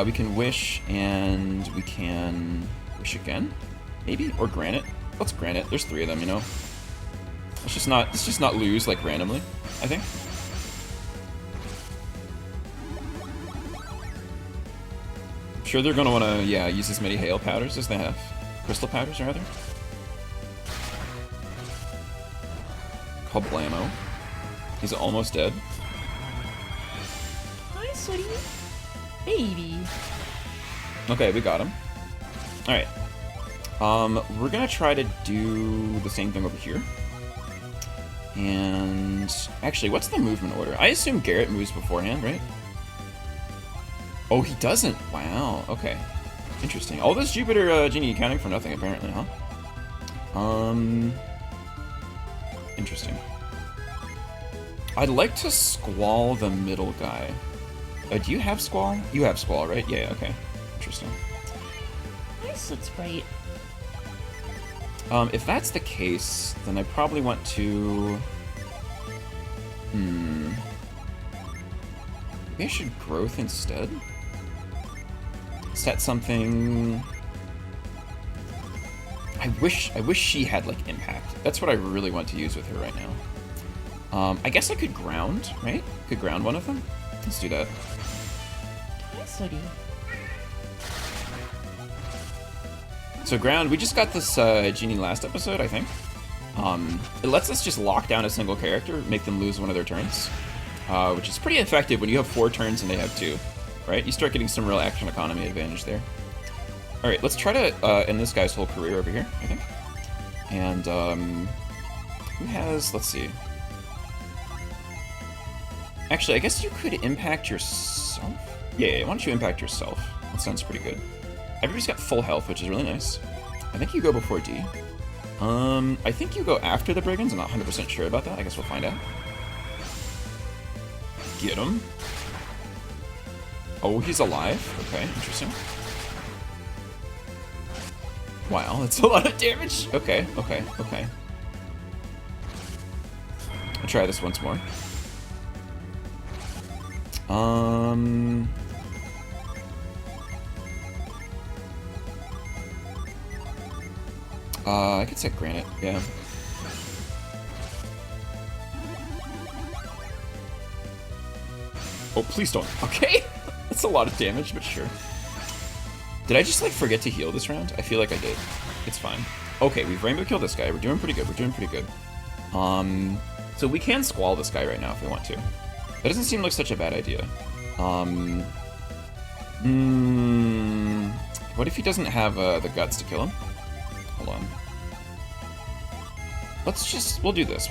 We can Wish, and we can push again, maybe, or granite. Let's granite. There's 3 of them, you know. Let's just not lose like randomly, I think. I'm sure they're gonna wanna, yeah, use as many hail powders as they have. Crystal powders, rather. Kablamo. He's almost dead. Hi, sweetie. Baby. Okay, we got him. Alright. We're gonna try to do the same thing over here. And actually, what's the movement order? I assume Garrett moves beforehand, right? Oh, he doesn't. Wow. Okay. Interesting. All this Jupiter Genie counting for nothing, apparently, huh? Interesting. I'd like to Squall the middle guy. Do you have Squall? You have Squall, right? Yeah, okay. Interesting. Nice, looks bright. If that's the case, then I probably want to... Maybe I should Growth instead? Set something... I wish she had, like, Impact. That's what I really want to use with her right now. I guess I could Ground, right? Could Ground one of them? Let's do that. Hi, sweetie. So Ground, we just got this Genie last episode, I think. It lets us just lock down a single character, make them lose one of their turns, which is pretty effective when you have 4 turns and they have 2, right? You start getting some real action economy advantage there. All right, let's try to end this guy's whole career over here, I think. And who has, let's see. Actually, I guess you could impact yourself? Yeah, why don't you impact yourself? That sounds pretty good. Everybody's got full health, which is really nice. I think you go before D. I think you go after the Brigands. I'm not 100% sure about that. I guess we'll find out. Get him. Oh, he's alive. Okay, interesting. Wow, that's a lot of damage. Okay. I'll try this once more. I could set Granite, yeah. Oh, please don't. Okay. That's a lot of damage, but sure. Did I just, like, forget to heal this round? I feel like I did. It's fine. Okay, we've Rainbow killed this guy. We're doing pretty good. So we can Squall this guy right now if we want to. That doesn't seem like such a bad idea. What if he doesn't have the guts to kill him? Hold on. We'll do this.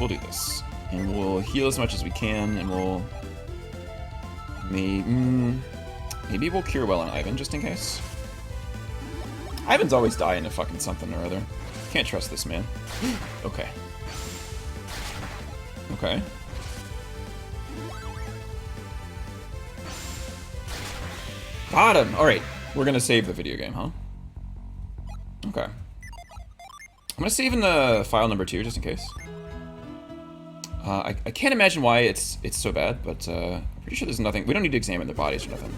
And we'll heal as much as we can, and we'll... Maybe we'll Cure Well on Ivan, just in case. Ivan's always dying to fucking something or other. Can't trust this man. Okay. Got him! Alright, we're gonna save the video game, huh? Okay. I'm gonna save in the file number 2, just in case. I can't imagine why it's so bad, but I'm pretty sure there's nothing. We don't need to examine their bodies or nothing.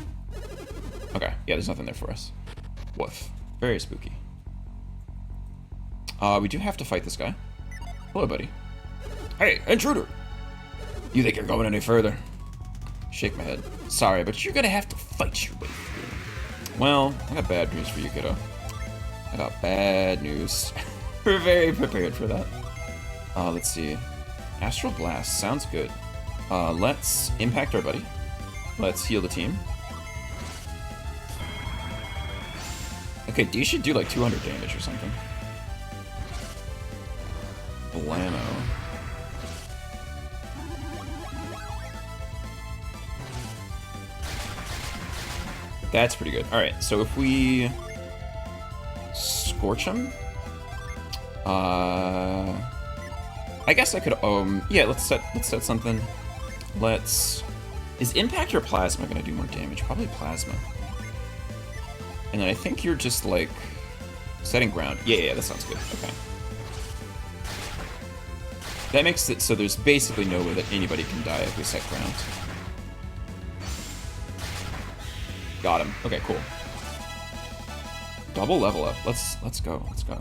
Okay, yeah, there's nothing there for us. Woof. Very spooky. We do have to fight this guy. Hello, buddy. Hey, intruder! You think you're going any further? Shake my head. Sorry, but you're gonna have to fight your way through. Well, I got bad news for you, kiddo. I got bad news. We're very prepared for that. Let's see. Astral Blast. Sounds good. Let's impact our buddy. Let's heal the team. Okay, D should do like 200 damage or something. Blammo. That's pretty good. Alright, so if we Scorch him, I guess I could, yeah, let's set something. Is Impact or Plasma gonna do more damage? Probably Plasma. And then I think you're just, like, setting ground. Yeah, that sounds good. Okay. That makes it so there's basically no way that anybody can die if we set ground. Got him. Okay, cool. Double level up. Let's go. Let's go.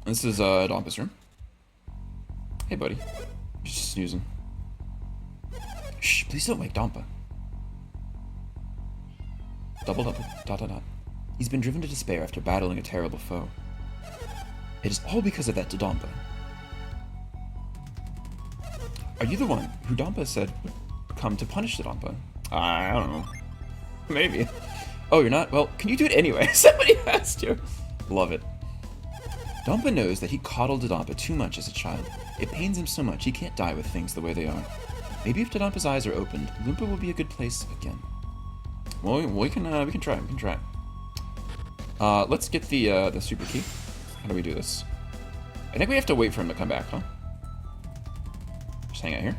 This is Dompa's room. Hey, buddy. Just snoozing. Shh, please don't wake Dompa. Double double. Dot dot dot. He's been driven to despair after battling a terrible foe. It is all because of that Dompa. Are you the one who Dompa said would come to punish the Dompa? I don't know. Maybe. Oh, you're not? Well, can you do it anyway? Somebody has to. Love it. Dompa knows that he coddled Dodonpa too much as a child. It pains him so much he can't die with things the way they are. Maybe if Dodompa's eyes are opened, Loompa will be a good place again. Well, we can try. We can try. Let's get the super key. How do we do this? I think we have to wait for him to come back, huh? Just hang out here.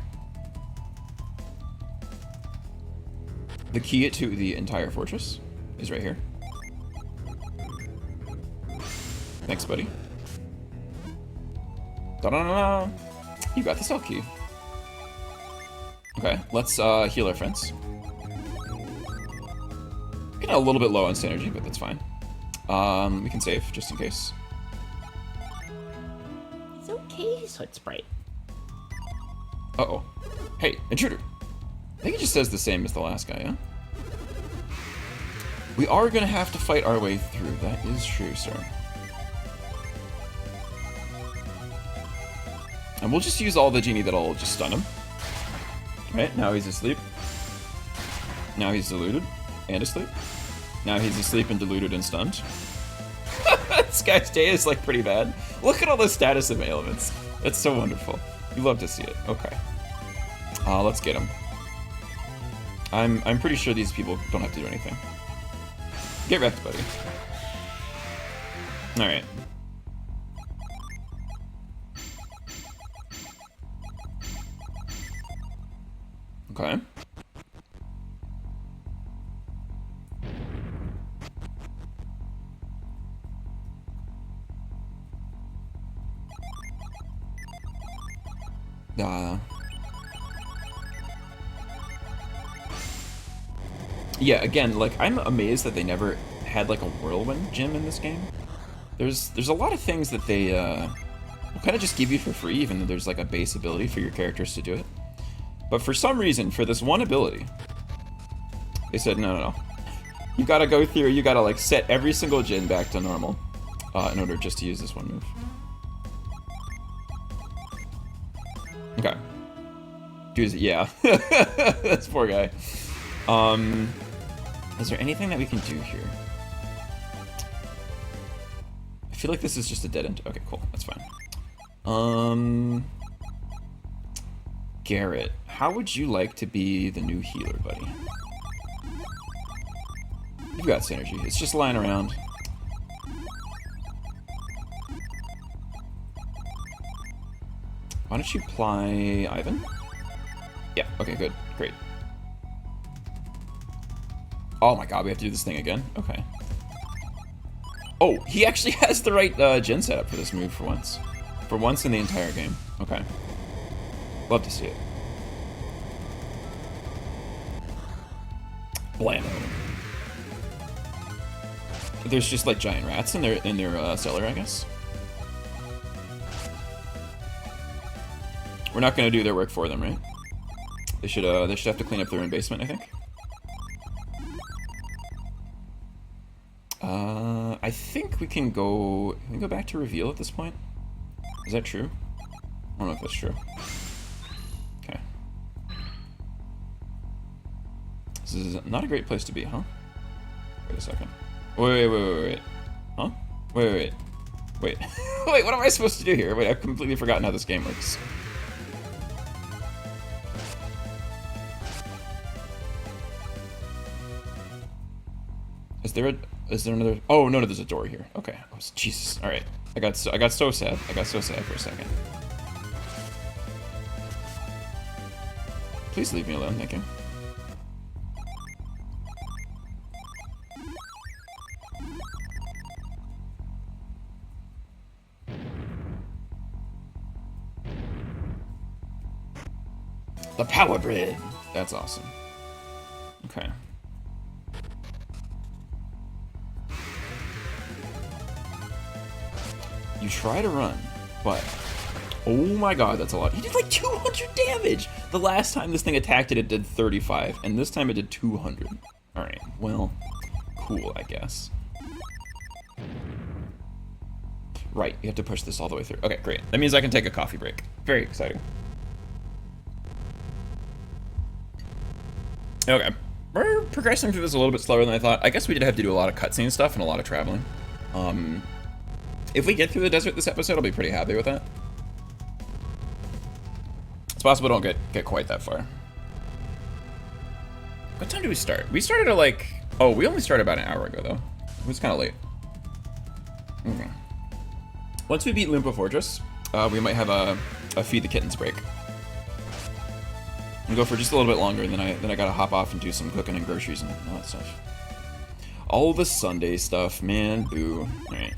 The key to the entire fortress is right here. Thanks, buddy. Da-da-da-da! You got the cell key. Okay, let's heal our friends. Getting a little bit low on synergy, but that's fine. We can save, just in case. It's okay, Soot Sprite. Uh-oh. Hey, intruder! I think he just says the same as the last guy, yeah? We are gonna have to fight our way through. That is true, sir. And we'll just use all the genie that'll just stun him. Right, now he's asleep. Now he's deluded and asleep. Now he's asleep and deluded and stunned. This guy's day is like pretty bad. Look at all the status of ailments. It's so wonderful. You love to see it. Okay. Let's get him. I'm pretty sure these people don't have to do anything. Get wrecked, buddy. Alright. Okay. Yeah, again, like, I'm amazed that they never had, like, a whirlwind gym in this game. There's a lot of things that they, will kind of just give you for free, even though there's, like, a base ability for your characters to do it. But for some reason, for this one ability, they said, no. You gotta go through, you gotta, like, set every single gym back to normal, in order just to use this one move. Okay. Dude, yeah. That's poor guy. Is there anything that we can do here? I feel like this is just a dead end. Okay, cool. That's fine. Garrett, how would you like to be the new healer, buddy? You've got synergy. It's just lying around. Why don't you apply Ivan? Yeah, okay, good. Great. Oh my god, we have to do this thing again? Okay. Oh, he actually has the right gen setup for this move for once. For once in the entire game. Okay. Love to see it. Blam. There's just like giant rats in their cellar, I guess. We're not gonna do their work for them, right? They should have to clean up their own basement, I think. I think we can go back to reveal at this point. Is that true? I don't know if that's true. Okay. This is not a great place to be, huh? Wait a second. Wait. Huh? Wait. Wait, what am I supposed to do here? Wait, I've completely forgotten how this game works. Is there another? Oh no, there's a door here. Okay. Oh, Jesus. All right. I got so sad. I got so sad for a second. Please leave me alone, thank you. The power grid. That's awesome. Okay. You try to run, but oh my god, that's a lot. He did like 200 damage! The last time this thing attacked it, it did 35, and this time it did 200. Alright, well, cool, I guess. Right, you have to push this all the way through. Okay, great. That means I can take a coffee break. Very exciting. Okay. We're progressing through this a little bit slower than I thought. I guess we did have to do a lot of cutscene stuff and a lot of traveling. If we get through the desert this episode, I'll be pretty happy with that. It's possible we don't get quite that far. What time do we start? We started at like... Oh, we only started about an hour ago, though. It was kind of late. Okay. Once we beat Loompa Fortress, we might have a Feed the Kittens break. And go for just a little bit longer, and then I gotta hop off and do some cooking and groceries and all that stuff. All the Sunday stuff, man, boo. Alright.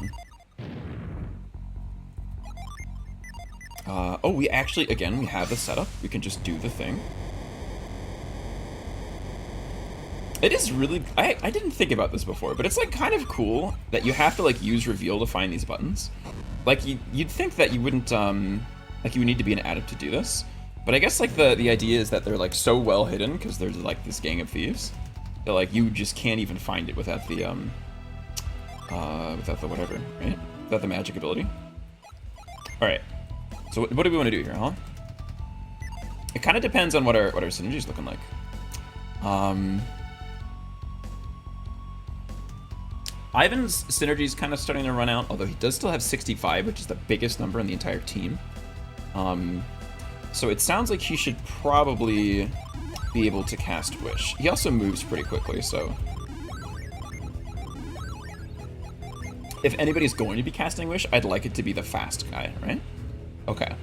Oh, we actually, again, we have the setup. We can just do the thing. It is really, I didn't think about this before, but it's like kind of cool that you have to like use reveal to find these buttons. Like you'd think that you wouldn't, like you would need to be an adept to do this. But I guess like the idea is that they're like so well hidden because there's like this gang of thieves that like you just can't even find it without the whatever, right? Without the magic ability. All right. So what do we want to do here, huh? It kind of depends on what our synergy's looking like. Ivan's synergy's kind of starting to run out, although he does still have 65, which is the biggest number in the entire team. So it sounds like he should probably be able to cast Wish. He also moves pretty quickly, so... If anybody's going to be casting Wish, I'd like it to be the fast guy, right? Okay.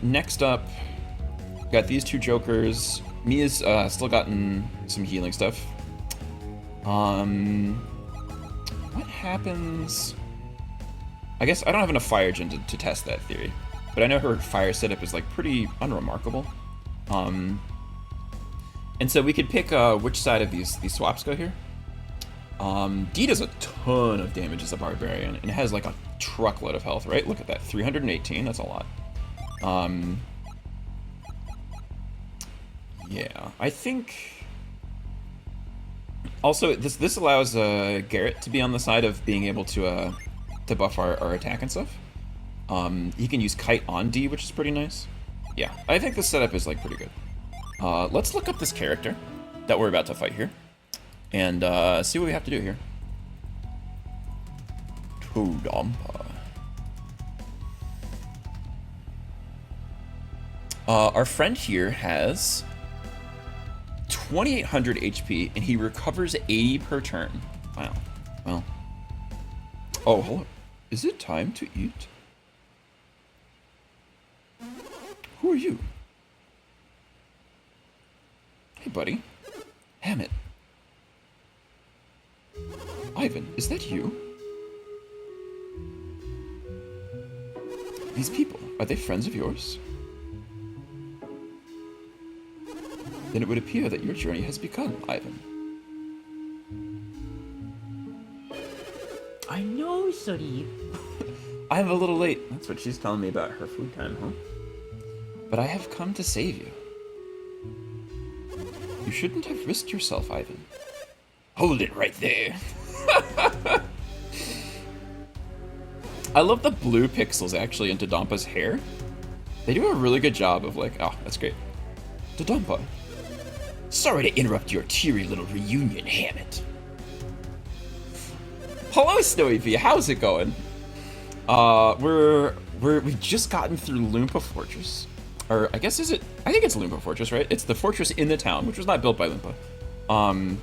Next up, got these two jokers. Mia's still gotten some healing stuff. What happens... I guess I don't have enough fire gen to test that theory. But I know her fire setup is like pretty unremarkable. And so we could pick which side of these swaps go here. D does a ton of damage as a barbarian, and it has like a truckload of health, right? Look at that, 318, that's a lot. Yeah, I think... Also, this allows Garrett to be on the side of being able to buff our attack and stuff. He can use Kite on D, which is pretty nice. Yeah, I think this setup is like pretty good. Let's look up this character that we're about to fight here, and see what we have to do here. Todampa. Our friend here has 2,800 HP, and he recovers 80 per turn. Wow. Well. Oh, hello. Is it time to eat? Who are you? Hey, buddy. Hammett. Ivan, is that you? These people, are they friends of yours? Then it would appear that your journey has begun, Ivan. I know, Sori. I'm a little late. That's what she's telling me about her food time, huh? But I have come to save you. You shouldn't have risked yourself, Ivan. Hold it right there. I love the blue pixels actually into Dodampa's hair. They do a really good job of like, oh, that's great. Dodampa. Sorry to interrupt your teary little reunion, Hammett. Hello, Snowy V. How's it going? We've just gotten through Loompa Fortress. Or I guess I think it's Loompa Fortress, right? It's the fortress in the town, which was not built by Loompa.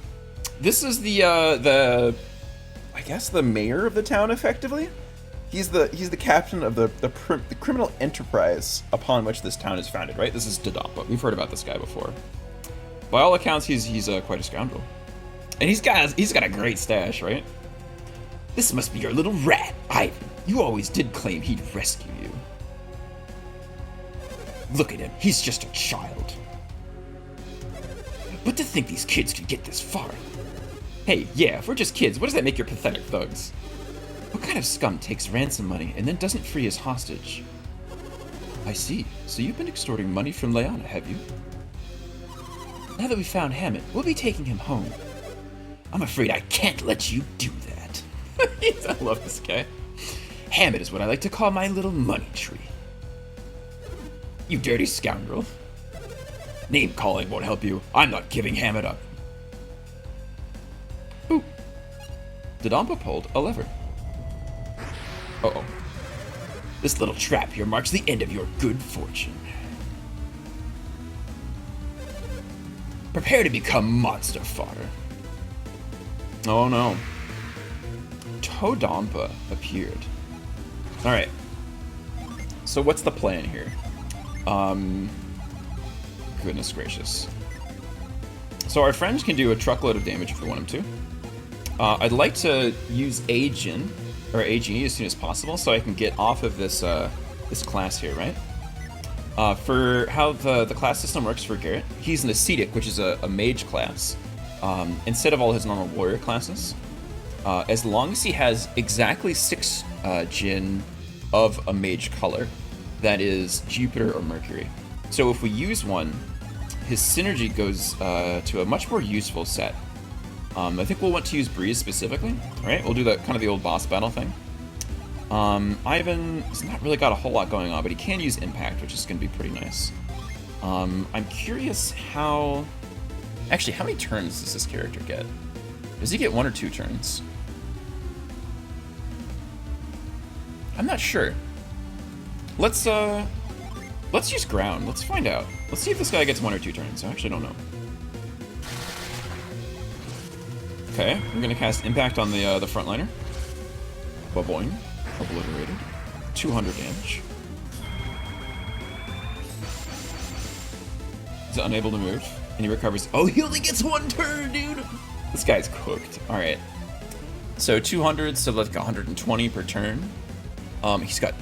This is the I guess the mayor of the town, effectively. He's the captain of the criminal enterprise upon which this town is founded, right? This is Dodampa. We've heard about this guy before. By all accounts, he's quite a scoundrel, and he's got a great stash, right? This must be your little rat, Ivan. You always did claim he'd rescue you. Look at him. He's just a child. But to think these kids could get this far. Hey, yeah, if we're just kids, what does that make your pathetic thugs? What kind of scum takes ransom money and then doesn't free his hostage? I see. So you've been extorting money from Leanna, have you? Now that we found Hammett, we'll be taking him home. I'm afraid I can't let you do that. I love this guy. Hammett is what I like to call my little money tree. You dirty scoundrel. Name calling won't help you. I'm not giving Hammett up. Ooh. Dodonpa pulled a lever. Uh-oh. This little trap here marks the end of your good fortune. Prepare to become monster fodder. Oh no. Dodonpa appeared. Alright. So what's the plan here? Goodness gracious. So our friends can do a truckload of damage if we want them to. I'd like to use Agin, or AG as soon as possible, so I can get off of this this class here, right? For how the class system works for Garrett, he's an ascetic, which is a mage class, instead of all his normal warrior classes. As long as he has exactly 6 Jin of a mage color, that is Jupiter or Mercury. So if we use one, his synergy goes to a much more useful set. I think we'll want to use Breeze specifically. Alright, we'll do the kind of the old boss battle thing. Ivan has not really got a whole lot going on, but he can use Impact, which is going to be pretty nice. I'm curious how... Actually, how many turns does this character get? Does he get 1 or 2 turns? I'm not sure. Let's use Ground. Let's find out. Let's see if this guy gets 1 or 2 turns. I actually don't know. Okay, we're gonna cast Impact on the frontliner. Ba-boing. Obliterated. 200 damage. He's unable to move, and he recovers. Oh, he only gets 1 turn, dude! This guy's cooked. Alright. So 200, so like 120 per turn. He's got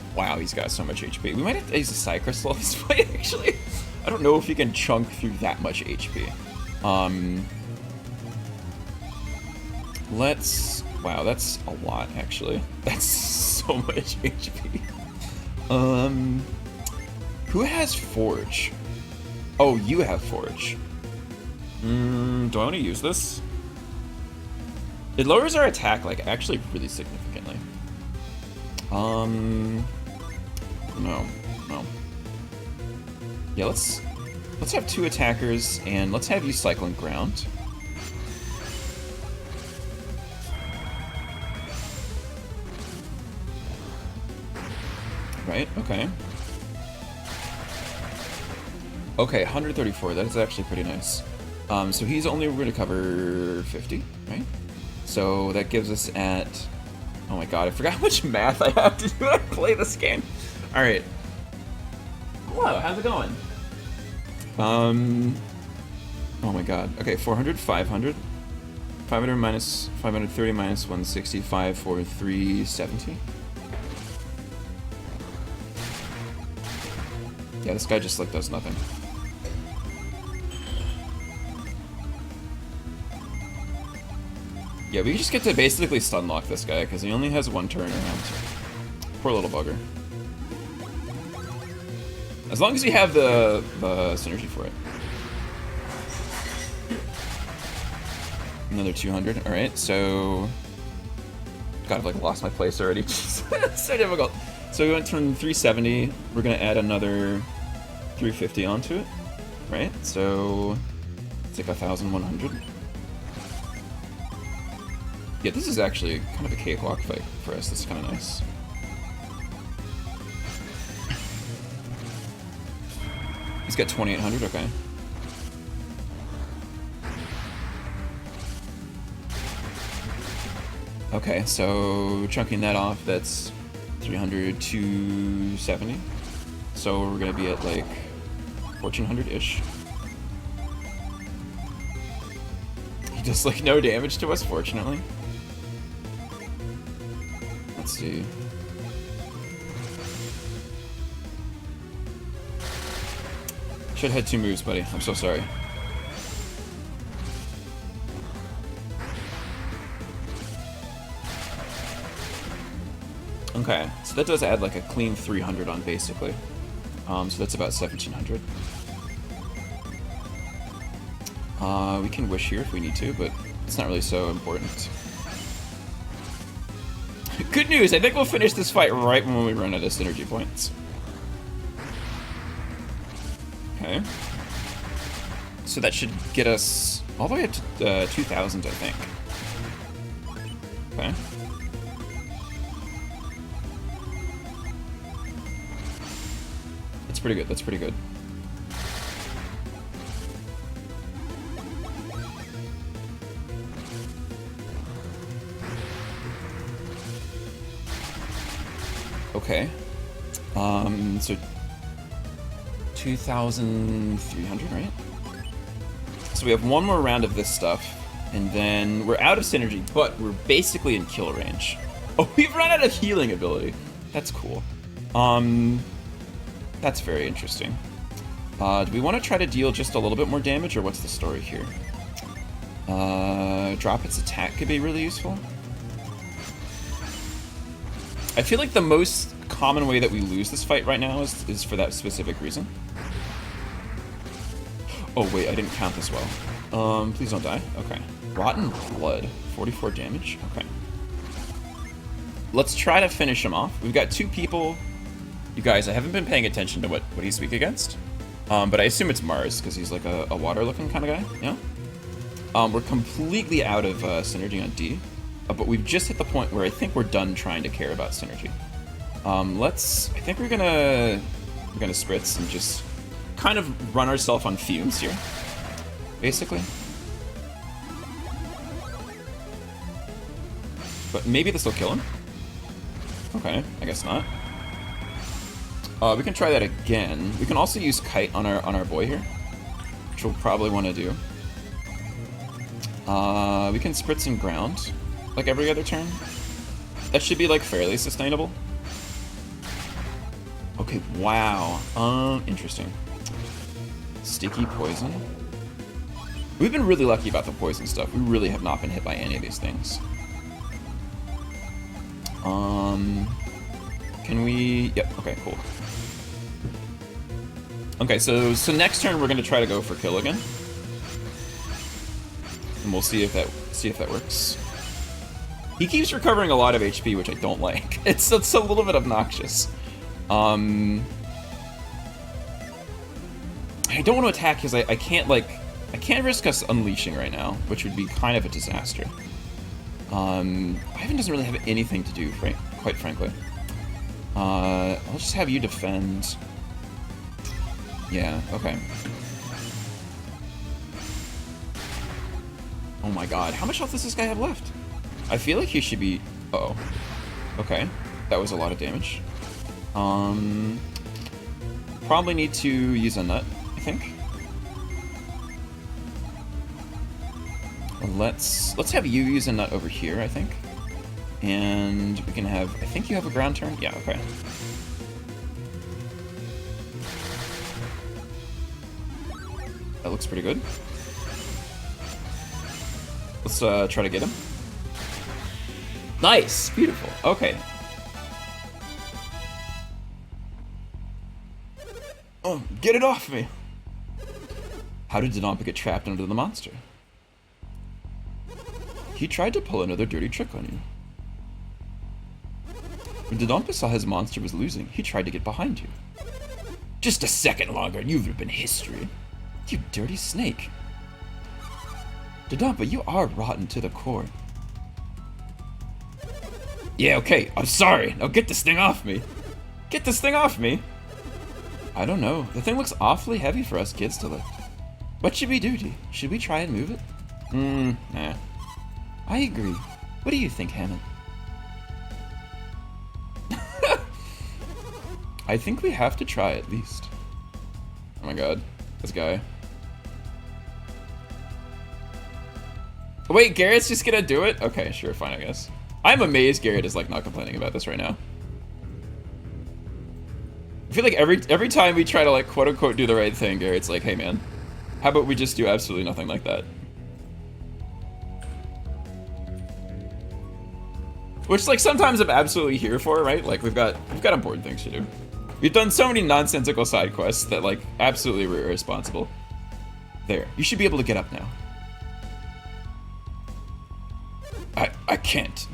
so much HP. We might have to use a Psy Crystal at this point, actually. I don't know if he can chunk through that much HP. Wow, that's a lot, actually. That's so much HP. Who has Forge? Oh, you have Forge. Do I want to use this? It lowers our attack, like, actually really significantly. No. Yeah, let's have 2 attackers, and let's have you cycling ground. Right, okay. Okay, 134, that is actually pretty nice. So he's only going to cover 50, right? So that gives us at... Oh my god, I forgot how much math I have to do when I play this game. Alright. Hello, how's it going? Oh my god. Okay, 400, 500. 500 minus 530 minus 165 for 370. Yeah, this guy just like does nothing. Yeah, we just get to basically stun lock this guy because he only has 1 turn around. Poor little bugger. As long as you have the synergy for it. Another 200. All right, so God, I've like lost my place already. It's so difficult. So we went from 370. We're gonna add another 350 onto it, right? So it's like 1,100. Yeah, this is actually kind of a cakewalk fight for us. This is kind of nice. He's got 2,800. Okay. Okay, so chunking that off, that's 300, 270. So we're gonna be at like 1,400-ish. He does like no damage to us, fortunately. Let's see. Should have had 2 moves, buddy. I'm so sorry. Okay, so that does add like a clean 300 on basically. So that's about 1700. We can wish here if we need to, but it's not really so important. Good news, I think we'll finish this fight right when we run out of synergy points. Okay. So that should get us all the way up to 2,000, I think. Okay. That's pretty good, that's pretty good. Okay. So 2,300, right? So we have one more round of this stuff, and then we're out of synergy, but we're basically in kill range. Oh, we've run out of healing ability. That's cool. That's very interesting. Do we want to try to deal just a little bit more damage, or what's the story here? Drop its attack could be really useful. I feel like the most common way that we lose this fight right now is for that specific reason. Oh wait, I didn't count this well. Please don't die. Okay. Rotten Blood, 44 damage. Okay. Let's try to finish him off. We've got 2 people. You guys, I haven't been paying attention to what he's weak against. But I assume it's Mars, because he's like a water-looking kind of guy. Yeah? We're completely out of synergy on D. But we've just hit the point where I think we're done trying to care about synergy. I think we're gonna spritz and just kind of run ourselves on fumes here, basically. But maybe this will kill him. Okay, I guess not. We can try that again. We can also use Kite on our boy here, which we'll probably want to do. We can spritz and ground, like every other turn. That should be like fairly sustainable. Okay, wow. Interesting. Sticky poison. We've been really lucky about the poison stuff. We really have not been hit by any of these things. Can we... Yep, okay, cool. Okay, so next turn we're gonna try to go for kill again. And we'll see if that works. He keeps recovering a lot of HP, which I don't like. It's a little bit obnoxious. I don't want to attack because I can't risk us unleashing right now, which would be kind of a disaster. Ivan doesn't really have anything to do, quite frankly. I'll just have you defend. Yeah, okay. Oh my god, how much health does this guy have left? I feel like he should be... Uh-oh. Okay, that was a lot of damage. Probably need to use a nut, I think. Let's have you use a nut over here, I think. And we can have... I think you have a ground turn? Yeah, okay. That looks pretty good. Let's try to get him. Nice! Beautiful. Okay. Oh, get it off me! How did Dodonpa get trapped under the monster? He tried to pull another dirty trick on you. When Dodonpa saw his monster was losing, he tried to get behind you. Just a second longer and you've been history. You dirty snake. Dodonpa, you are rotten to the core. Yeah, okay, I'm sorry. Now get this thing off me. Get this thing off me. I don't know. The thing looks awfully heavy for us kids to lift. What should we do, D? Should we try and move it? Nah. I agree. What do you think, Hammond? I think we have to try at least. Oh my god. This guy. Wait, Garrett's just gonna do it? Okay, sure, fine, I guess. I'm amazed Garrett is like not complaining about this right now. I feel like every time we try to like quote unquote do the right thing, Garrett's like, hey man, how about we just do absolutely nothing like that? Which, like, sometimes I'm absolutely here for, right? Like, we've got important things to do. We've done so many nonsensical side quests that, like, absolutely we're irresponsible. There. You should be able to get up now. I can't.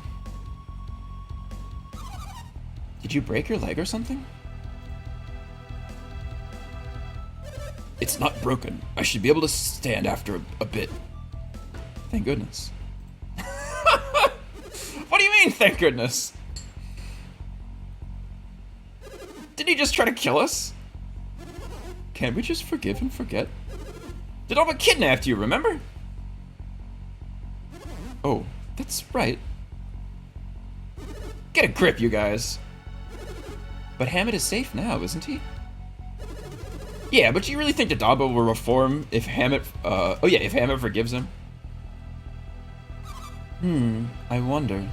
Did you break your leg or something? It's not broken. I should be able to stand after a bit. Thank goodness. What do you mean, thank goodness? Did he just try to kill us? Can't we just forgive and forget? Dodonpa kidnapped you, remember? Oh, that's right. Get a grip, you guys. But Hammett is safe now, isn't he? Yeah, but do you really think Dodonpa will reform if Hammett, if Hammett forgives him? I wonder.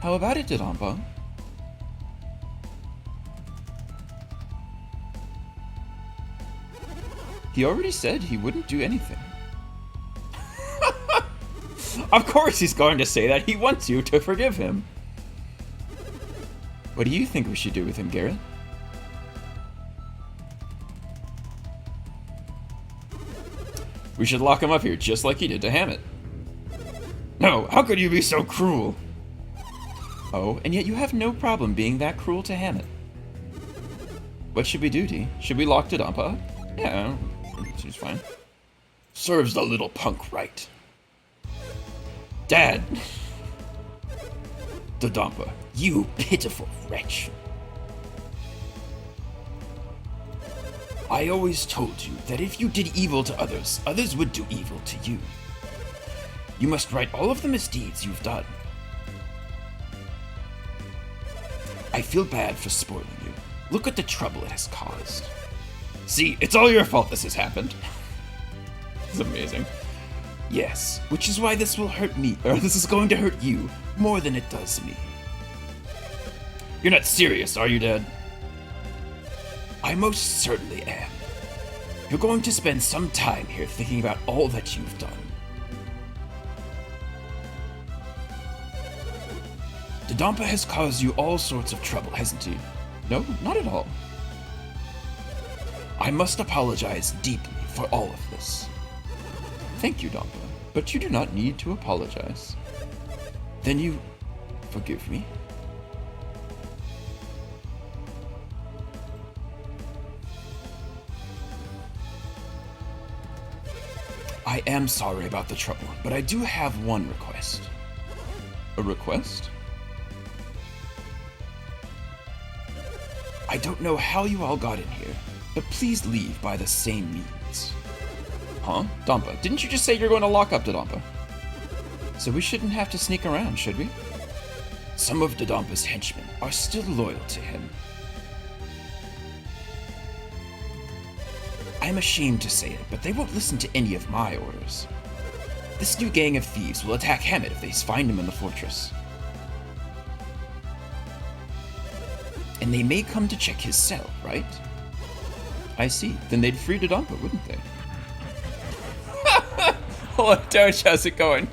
How about it, Dodonpa? He already said he wouldn't do anything. Of course he's going to say that. He wants you to forgive him. What do you think we should do with him, Garrett? We should lock him up here, just like he did to Hammett. No, how could you be so cruel? Oh, and yet you have no problem being that cruel to Hammett. What should we do, Dee? Should we lock Dodonpa up? Yeah, she's fine. Serves the little punk right. Dad! Dodonpa, you pitiful wretch. I always told you that if you did evil to others, others would do evil to you. You must right all of the misdeeds you've done. I feel bad for spoiling you. Look at the trouble it has caused. See, it's all your fault this has happened. It's amazing. Yes, which is why this will hurt me, or this is going to hurt you more than it does me. You're not serious, are you, Dad? I most certainly am. You're going to spend some time here thinking about all that you've done. Dodonpa has caused you all sorts of trouble, hasn't he? No, not at all. I must apologize deeply for all of this. Thank you, Dodonpa, but you do not need to apologize. Then you forgive me? I am sorry about the trouble, but I do have one request. A request? I don't know how you all got in here, but please leave by the same means. Huh? Dodonpa, didn't you just say you're going to lock up Dodonpa? So we shouldn't have to sneak around, should we? Some of Dodonpa's henchmen are still loyal to him. I'm ashamed to say it, but they won't listen to any of my orders. This new gang of thieves will attack Hammett if they find him in the fortress. And they may come to check his cell, right? I see. Then they'd free Dodonpa, wouldn't they? Hello, Doge, how's it going?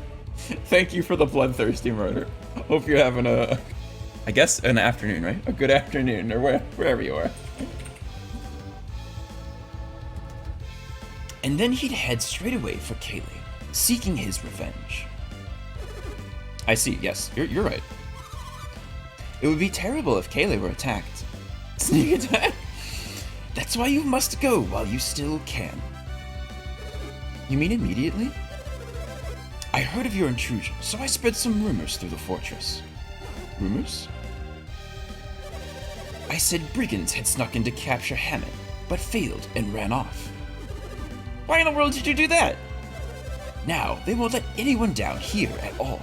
Thank you for the bloodthirsty murder. Hope you're having I guess an afternoon, right? A good afternoon, or wherever you are. And then he'd head straight away for Kaylee, seeking his revenge. I see, yes, you're right. It would be terrible if Kaylee were attacked. Sneak attack? That's why you must go while you still can. You mean immediately? I heard of your intrusion, so I spread some rumors through the fortress. Rumors? I said brigands had snuck in to capture Hammett, but failed and ran off. Why in the world did you do that? Now, they won't let anyone down here at all.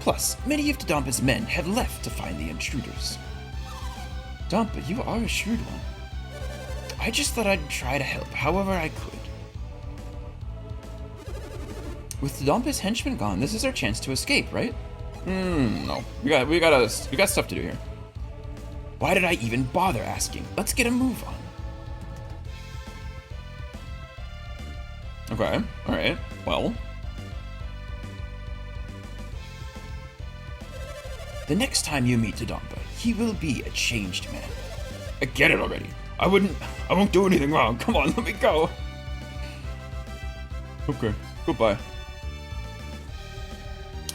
Plus, many of Dodonpa's men have left to find the intruders. Dodonpa, you are a shrewd one. I just thought I'd try to help however I could. With Dodonpa's henchmen gone, this is our chance to escape, right? No. We got stuff to do here. Why did I even bother asking? Let's get a move on. Okay, alright. Well. The next time you meet Dodonpa, he will be a changed man. I get it already. I won't do anything wrong. Come on, let me go. Okay, goodbye.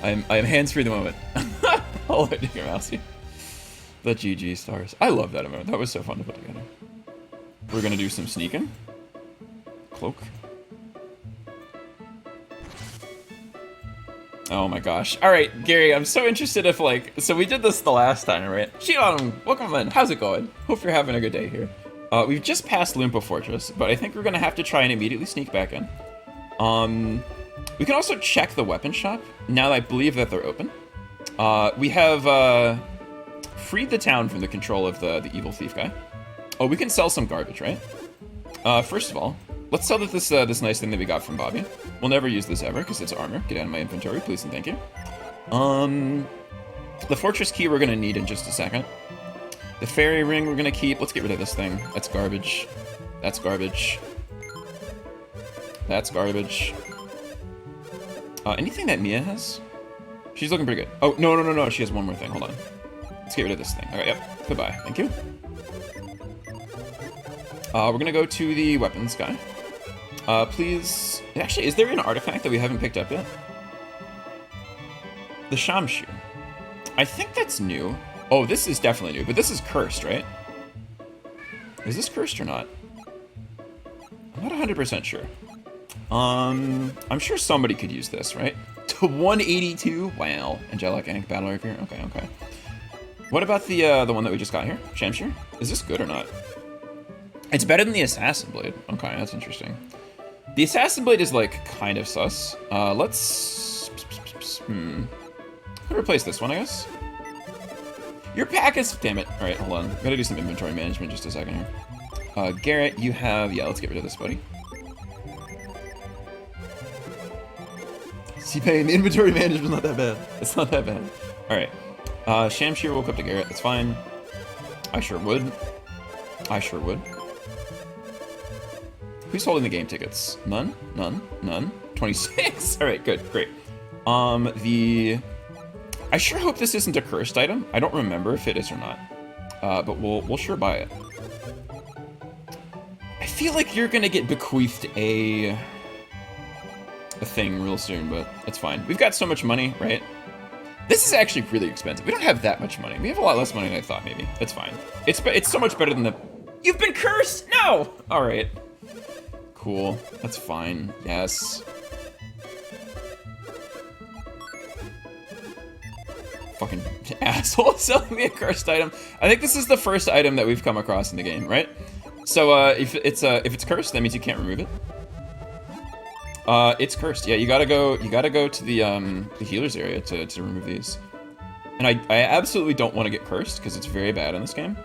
I am hands-free the moment. I'll let your mousey. The GG stars. I love that emote. That was so fun to put together. We're gonna do some sneaking. Cloak. Oh my gosh. Alright, Gary, I'm so interested if, like, so we did this the last time, right? Shion, welcome in. How's it going? Hope you're having a good day here. We've just passed Loompa Fortress, but I think we're gonna have to try and immediately sneak back in. We can also check the weapon shop, now that I believe that they're open. We have, freed the town from the control of the evil thief guy. Oh, we can sell some garbage, right? First of all, let's sell this nice thing that we got from Bobby. We'll never use this ever, because it's armor. Get out of my inventory, please and thank you. The fortress key we're gonna need in just a second. The fairy ring we're gonna keep. Let's get rid of this thing. That's garbage. That's garbage. That's garbage. Anything that Mia has? She's looking pretty good. Oh, no. She has one more thing. Hold on. Let's get rid of this thing. Alright, yep. Goodbye. Thank you. We're gonna go to the weapons guy. Please... Actually, is there an artifact that we haven't picked up yet? The Shamshu. I think that's new. Oh, this is definitely new, but this is cursed, right? Is this cursed or not? I'm not 100% sure. I'm sure somebody could use this, right? To 182? Wow. Angelic Ink Battle Rapier. Okay. What about the one that we just got here? Shamshir? Is this good or not? It's better than the Assassin Blade. Okay, that's interesting. The Assassin Blade is, like, kind of sus. Let's... I'll replace this one, I guess. Your pack is... Damn it. Alright, hold on. Gotta do some inventory management just a second here. Garrett, you have... Yeah, let's get rid of this, buddy. C-Pain, inventory management's not that bad. It's not that bad. Alright. Shamshir woke up to Garrett. That's fine. I sure would. Who's holding the game tickets? None? 26? Alright, good, great. I sure hope this isn't a cursed item. I don't remember if it is or not. But we'll sure buy it. I feel like you're gonna get bequeathed a thing real soon, but it's fine. We've got so much money, right? This is actually really expensive. We don't have that much money. We have a lot less money than I thought, maybe. It's fine. It's so much better than the... You've been cursed! No! Alright. Cool. That's fine. Yes. Fucking asshole selling me a cursed item. I think this is the first item that we've come across in the game, right? So, if it's cursed, that means you can't remove it. It's cursed. Yeah, you gotta go to the healer's area to remove these. And I absolutely don't want to get cursed, because it's very bad in this game.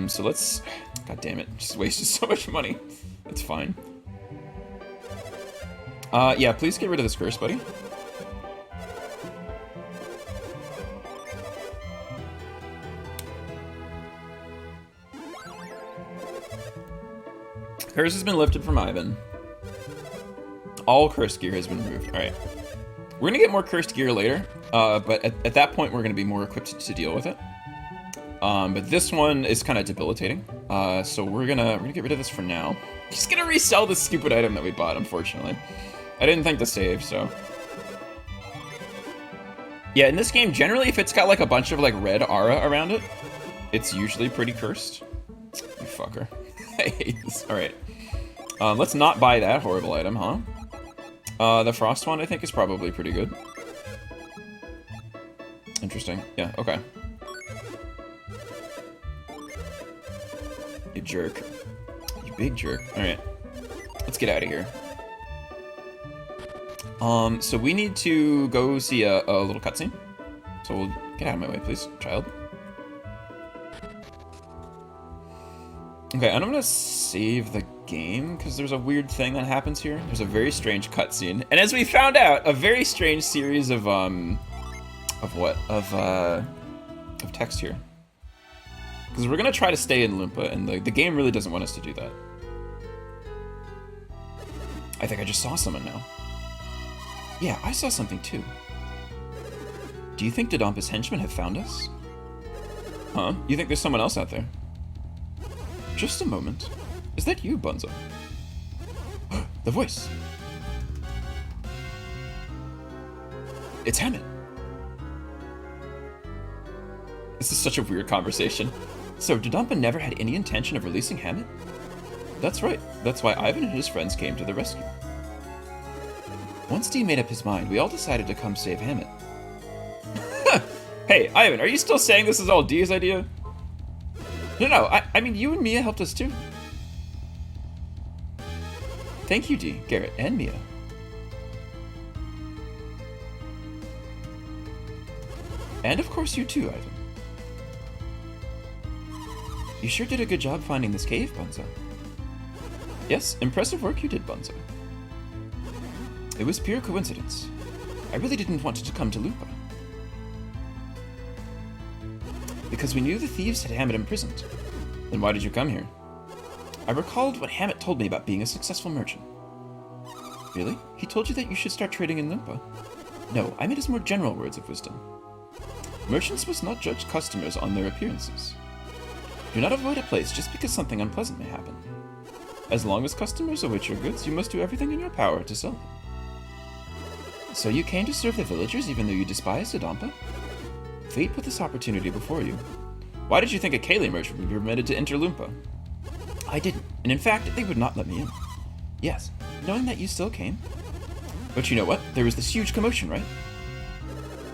So let's... God damn it, just wasted so much money. It's fine. Yeah, please get rid of this curse, buddy. Curse has been lifted from Ivan. All cursed gear has been removed. Alright. We're gonna get more cursed gear later, but at that point we're gonna be more equipped to deal with it. But this one is kind of debilitating. So we're gonna get rid of this for now. Just gonna resell this stupid item that we bought, unfortunately. I didn't think to save, so. Yeah, in this game, generally if it's got like a bunch of like red aura around it, it's usually pretty cursed. You fucker. I hate this. Alright. Let's not buy that horrible item, huh? The frost one I think is probably pretty good. Interesting. Yeah, okay. You jerk. You big jerk. Alright. Let's get out of here. So we need to go see a little cutscene. So we'll get out of my way, please, child. Okay, and I'm gonna save the game because there's a weird thing that happens here. There's a very strange cutscene, and as we found out, a very strange series of text here. Because we're gonna try to stay in Loompa, and the game really doesn't want us to do that. I think I just saw someone now. Yeah, I saw something too. Do you think Dodonpa's henchmen have found us? Huh? You think there's someone else out there? Just a moment. Is that you, Bunzo? The voice. It's Hammett. This is such a weird conversation. So, Dodonpa never had any intention of releasing Hammett? That's right. That's why Ivan and his friends came to the rescue. Once Dee made up his mind, we all decided to come save Hammett. Hey, Ivan, are you still saying this is all Dee's idea? No, I mean, you and Mia helped us too. Thank you, Dee, Garrett, and Mia. And of course you too, Ivan. You sure did a good job finding this cave, Bunzo. Yes, impressive work you did, Bunzo. It was pure coincidence. I really didn't want it to come to Lupa. Because we knew the thieves had Hammett imprisoned. Then why did you come here? I recalled what Hammett told me about being a successful merchant. Really? He told you that you should start trading in Lupa? No, I meant his more general words of wisdom. Merchants must not judge customers on their appearances. Do not avoid a place just because something unpleasant may happen. As long as customers await your goods, you must do everything in your power to sell them. So you came to serve the villagers even though you despised Dodonpa? Fate put this opportunity before you. Why did you think a Kaylee merchant would be permitted to enter Lumpa? I didn't, and in fact, they would not let me in. Yes, knowing that you still came. But you know what? There was this huge commotion, right?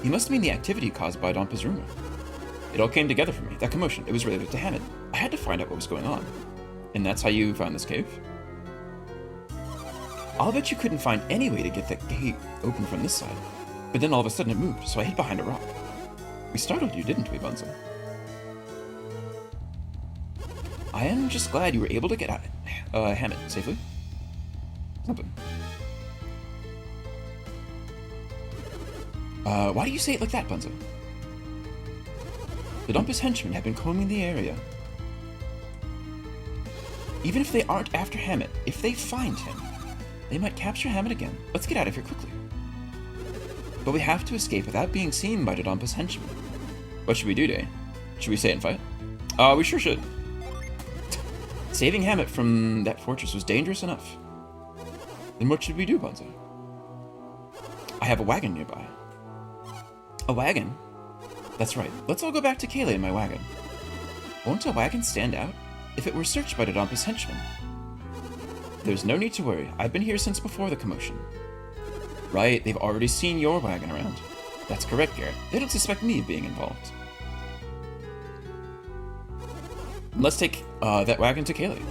You must mean the activity caused by Dompa's rumor. It all came together for me, that commotion. It was related to Hammett. I had to find out what was going on. And that's how you found this cave? I'll bet you couldn't find any way to get that gate open from this side. But then all of a sudden it moved, so I hid behind a rock. We startled you, didn't we, Bunzo? I am just glad you were able to get out Hammett safely. Something. Why do you say it like that, Bunzo? The Dompa's henchmen have been combing the area. Even if they aren't after Hammett, if they find him, they might capture Hammett again. Let's get out of here quickly. But we have to escape without being seen by Dodonpa's henchmen. What should we do, Day? Should we stay and fight? We sure should. Saving Hammett from that fortress was dangerous enough. Then what should we do, Bunzo? I have a wagon nearby. A wagon? That's right. Let's all go back to Kaylee in my wagon. Won't a wagon stand out if it were searched by Dodonpa's henchmen? There's no need to worry. I've been here since before the commotion. Right, they've already seen your wagon around. That's correct, Garrett. They don't suspect me of being involved. Let's take that wagon to Kaylee.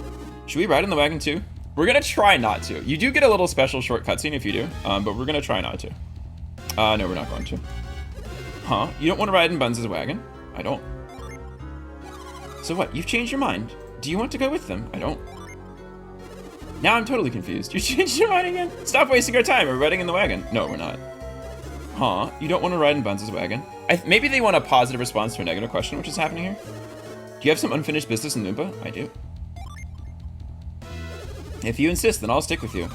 Should we ride in the wagon too? We're gonna try not to. You do get a little special short cutscene if you do, but we're gonna try not to. No, we're not going to. Huh? You don't want to ride in Bunzo's wagon? I don't. So what? You've changed your mind? Do you want to go with them? I don't. Now I'm totally confused. You changed your mind again? Stop wasting our time. We're riding in the wagon. No, we're not. Huh? You don't want to ride in Bunzo's wagon? Maybe they want a positive response to a negative question, which is happening here. Do you have some unfinished business in Loompa? I do. If you insist, then I'll stick with you.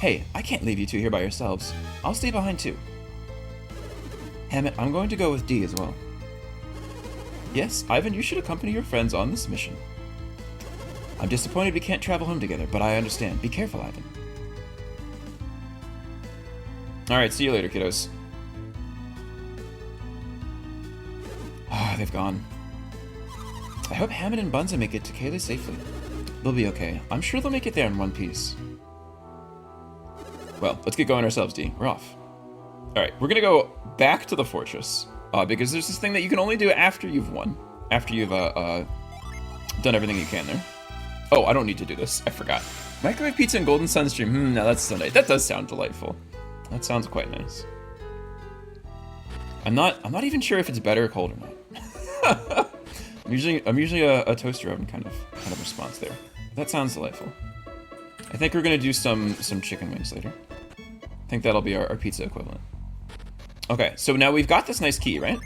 Hey, I can't leave you two here by yourselves. I'll stay behind too. Hammett, I'm going to go with Dee as well. Yes, Ivan, you should accompany your friends on this mission. I'm disappointed we can't travel home together, but I understand. Be careful, Ivan. Alright, see you later, kiddos. Ah, they've gone. I hope Hammett and Bunzo make it to Kaylee safely. They'll be okay. I'm sure they'll make it there in one piece. Well, let's get going ourselves, Dee. We're off. Alright, we're gonna go back to the fortress, because there's this thing that you can only do after you've won. After you've, done everything you can there. Oh, I don't need to do this. I forgot. Microwave pizza and golden sunstream. No, that's so nice. That does sound delightful. That sounds quite nice. I'm not even sure if it's better or cold or not. I'm usually a toaster oven kind of response there. That sounds delightful. I think we're gonna do some chicken wings later. I think that'll be our pizza equivalent. Okay, so now we've got this nice key, right?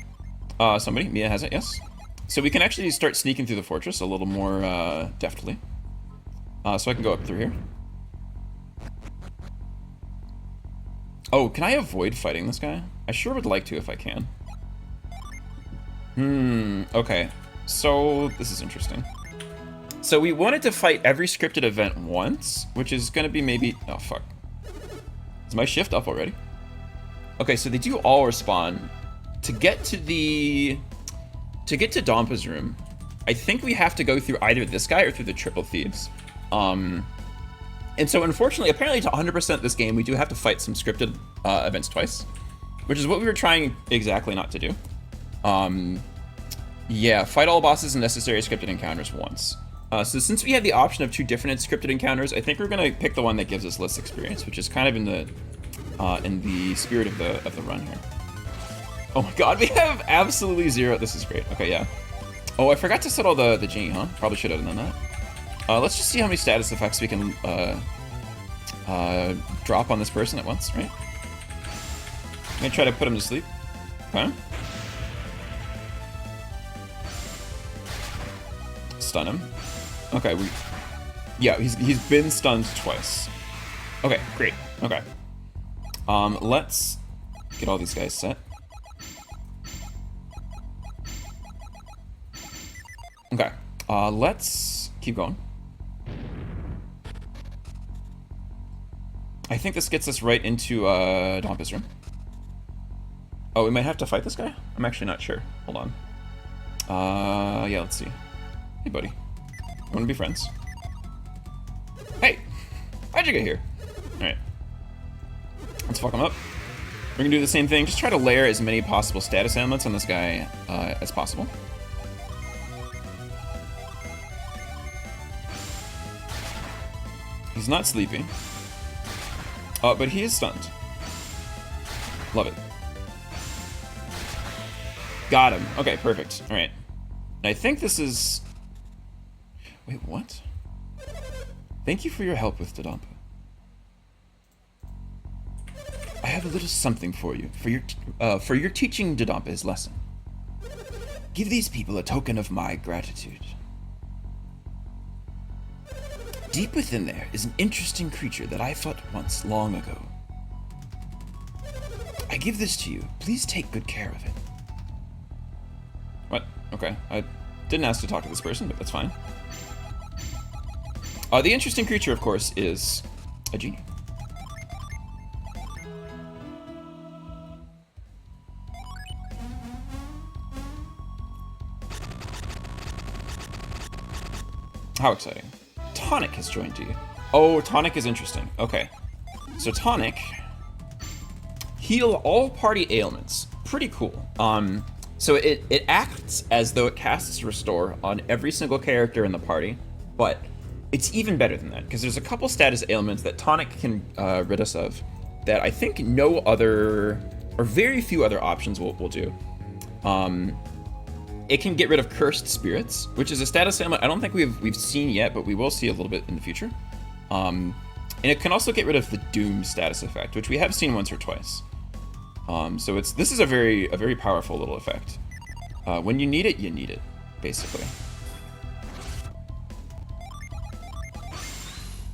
Somebody, Mia has it, yes. So we can actually start sneaking through the fortress a little more deftly. So I can go up through here. Oh, can I avoid fighting this guy? I sure would like to if I can. Okay. So, this is interesting. So we wanted to fight every scripted event once, which is going to be maybe... Oh, fuck. Is my shift up already? Okay, so they do all respawn. To get to the... To get to Dompa's room, I think we have to go through either this guy or through the Triple Thieves. And so, unfortunately, apparently to 100% this game, we do have to fight some scripted events twice, which is what we were trying exactly not to do. Yeah, fight all bosses and necessary scripted encounters once. So since we had the option of 2 different scripted encounters, I think we're gonna pick the one that gives us less experience, which is kind of in the spirit of the run here. Oh my god, we have absolutely 0. This is great. Okay, yeah. Oh, I forgot to set all the genie, huh? Probably should have done that. Let's just see how many status effects we can drop on this person at once, right? I'm gonna try to put him to sleep. Okay. Stun him. Okay, yeah, he's been stunned twice. Okay, great. Okay. Let's get all these guys set. Okay. Let's keep going. I think this gets us right into Dompa's room. Oh, we might have to fight this guy? I'm actually not sure. Hold on. Yeah, let's see. Hey, buddy. I want to be friends. Hey! How'd you get here? Alright. Let's fuck him up. We're gonna do the same thing. Just try to layer as many possible status ailments on this guy as possible. He's not sleeping. But he is stunned. Love it. Got him. Okay, perfect. Alright. I think this is... Wait, what? Thank you for your help with Dodampa. I have a little something for you, for your teaching Dodampa his lesson. Give these people a token of my gratitude. Deep within there is an interesting creature that I fought once long ago. I give this to you. Please take good care of it. What? Okay. I didn't ask to talk to this person, but that's fine. The interesting creature, of course, is a genie. How exciting. Tonic has joined you. Oh, Tonic is interesting. Okay. So Tonic... Heal all party ailments. Pretty cool. So it acts as though it casts Restore on every single character in the party, but it's even better than that, because there's a couple status ailments that Tonic can rid us of that I think no other, or very few other options will do. It can get rid of Cursed Spirits, which is a status ailment I don't think we've seen yet, but we will see a little bit in the future. And it can also get rid of the Doom status effect, which we have seen once or twice. So this is a very powerful little effect. When you need it, basically.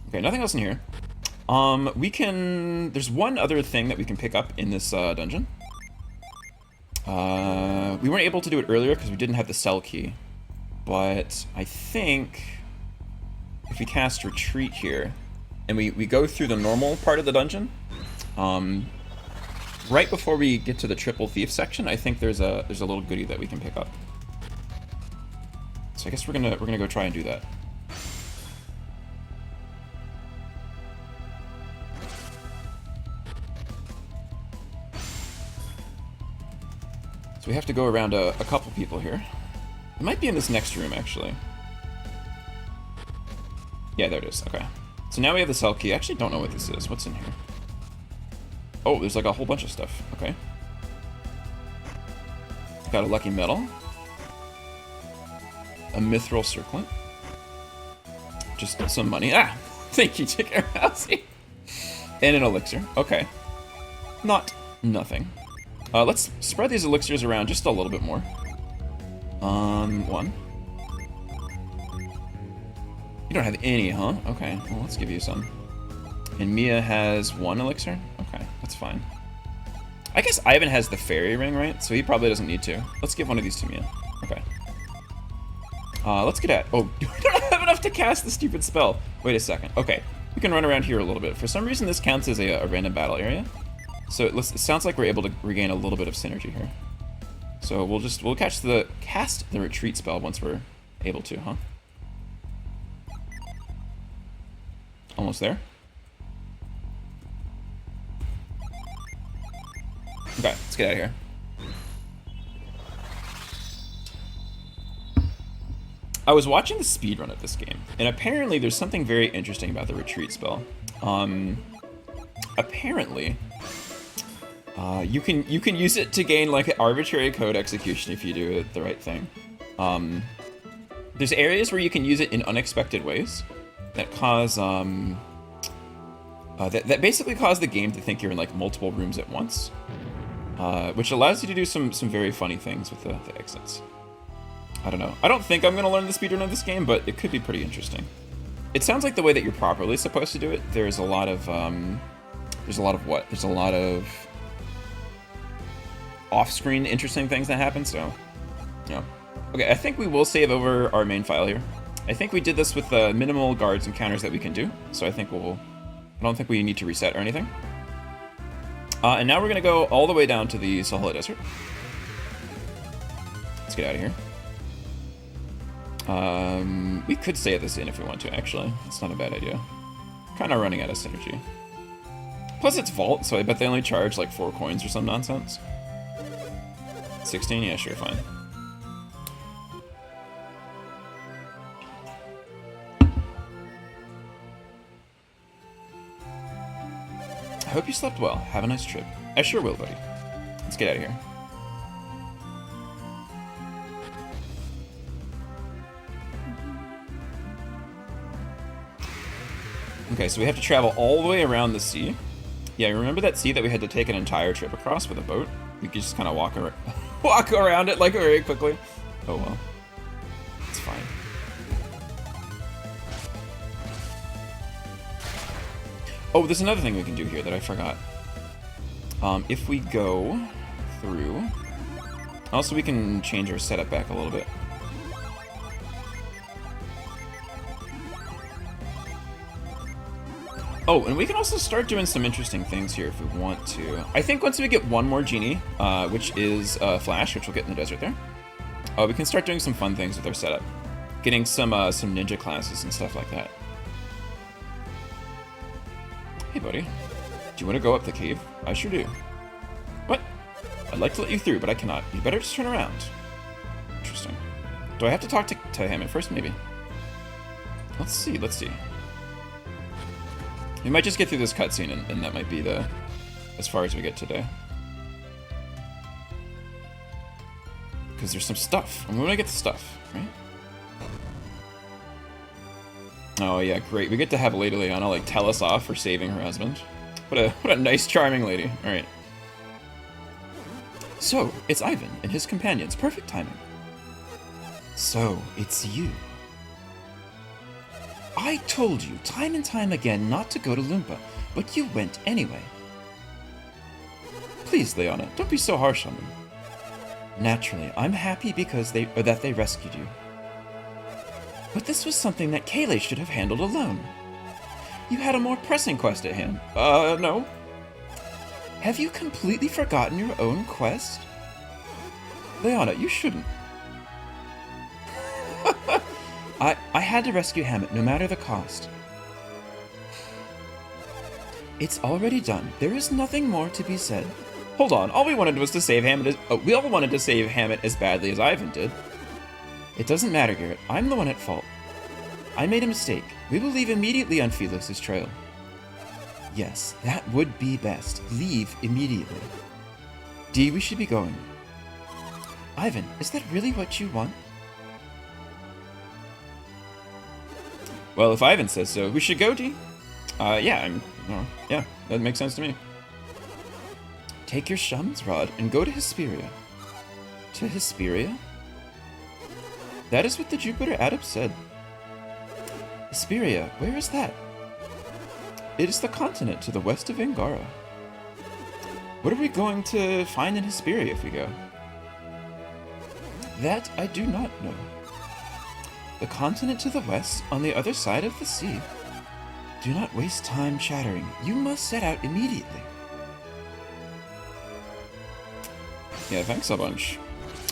Okay, nothing else in here. There's one other thing that we can pick up in this dungeon. We weren't able to do it earlier because we didn't have the cell key. But I think if we cast Retreat here, and we go through the normal part of the dungeon, right before we get to the Triple Thief section, I think there's a little goodie that we can pick up. So I guess we're gonna go try and do that. So we have to go around a couple people here. It might be in this next room, actually. Yeah, there it is. Okay. So now we have the cell key. I actually don't know what this is. What's in here? Oh, there's like a whole bunch of stuff. Okay. Got a lucky medal. A mithril circlet. Just some money. Ah! Thank you, Chicken Rousey. And an elixir. Okay. Not nothing. Let's spread these elixirs around just a little bit more. One. You don't have any, huh? Okay, well, let's give you some. And Mia has 1 elixir? Okay, that's fine. I guess Ivan has the fairy ring, right? So he probably doesn't need to. Let's give one of these to Mia. Okay. Let's get at... Oh, we don't have enough to cast the stupid spell. Wait a second. Okay. We can run around here a little bit. For some reason, this counts as a random battle area. So it sounds like we're able to regain a little bit of synergy here. So we'll cast the retreat spell once we're able to, huh? Almost there. Okay, let's get out of here. I was watching the speedrun of this game, and apparently there's something very interesting about the retreat spell. Apparently, you can use it to gain like an arbitrary code execution if you do it the right thing. There's areas where you can use it in unexpected ways that cause that basically cause the game to think you're in like multiple rooms at once, which allows you to do some very funny things with the exits. I don't know. I don't think I'm gonna learn the speedrun of this game, but it could be pretty interesting. It sounds like the way that you're properly supposed to do it. There's a lot of what? There's a lot of off-screen interesting things that happen. So, yeah. Okay, I think we will save over our main file here. I think we did this with the minimal guards and counters that we can do. So I think I don't think we need to reset or anything. And now we're gonna go all the way down to the Sahara Desert. Let's get out of here. We could save this in if we want to, actually. It's not a bad idea. Kind of running out of synergy. Plus it's Vault, so I bet they only charge like 4 coins or some nonsense. 16? Yeah, sure, fine. I hope you slept well. Have a nice trip. I sure will, buddy. Let's get out of here. Okay, so we have to travel all the way around the sea. Yeah, remember that sea that we had to take an entire trip across with a boat? We could just kind of walk around it like very quickly. Oh well. It's fine. Oh, there's another thing we can do here that I forgot. If we go through... Also, we can change our setup back a little bit. Oh, and we can also start doing some interesting things here if we want to. I think once we get one more genie, which is Flash, which we'll get in the desert there, we can start doing some fun things with our setup. Getting some ninja classes and stuff like that. Hey, buddy. Do you want to go up the cave? I sure do. What? I'd like to let you through, but I cannot. You better just turn around. Interesting. Do I have to talk to him at first? Maybe. Let's see. We might just get through this cutscene, and that might be as far as we get today. Because there's some stuff. And we want to get the stuff, right? Oh yeah, great. We get to have Lady Leona like tell us off for saving her husband. What a nice, charming lady. All right. So it's Ivan and his companions. Perfect timing. So it's you. I told you time and time again not to go to Loompa, but you went anyway. Please, Leona, don't be so harsh on them. Naturally, I'm happy because that they rescued you. But this was something that Kayleigh should have handled alone. You had a more pressing quest at hand. No. Have you completely forgotten your own quest? Leona, you shouldn't. I had to rescue Hammett, no matter the cost. It's already done. There is nothing more to be said. Hold on. All we wanted was to save Hammett. We all wanted to save Hammett as badly as Ivan did. It doesn't matter, Garrett. I'm the one at fault. I made a mistake. We will leave immediately on Felix's trail. Yes, that would be best. Leave immediately. Dee, we should be going. Ivan, is that really what you want? Well, if Ivan says so, we should go, Dee. Yeah, yeah, that makes sense to me. Take your Shaman's Rod and go to Hesperia. To Hesperia? That is what the Jupiter Adept said. Hesperia, where is that? It is the continent to the west of Angara. What are we going to find in Hesperia if we go? That I do not know. The continent to the west, on the other side of the sea. Do not waste time chattering. You must set out immediately. Yeah, thanks a bunch.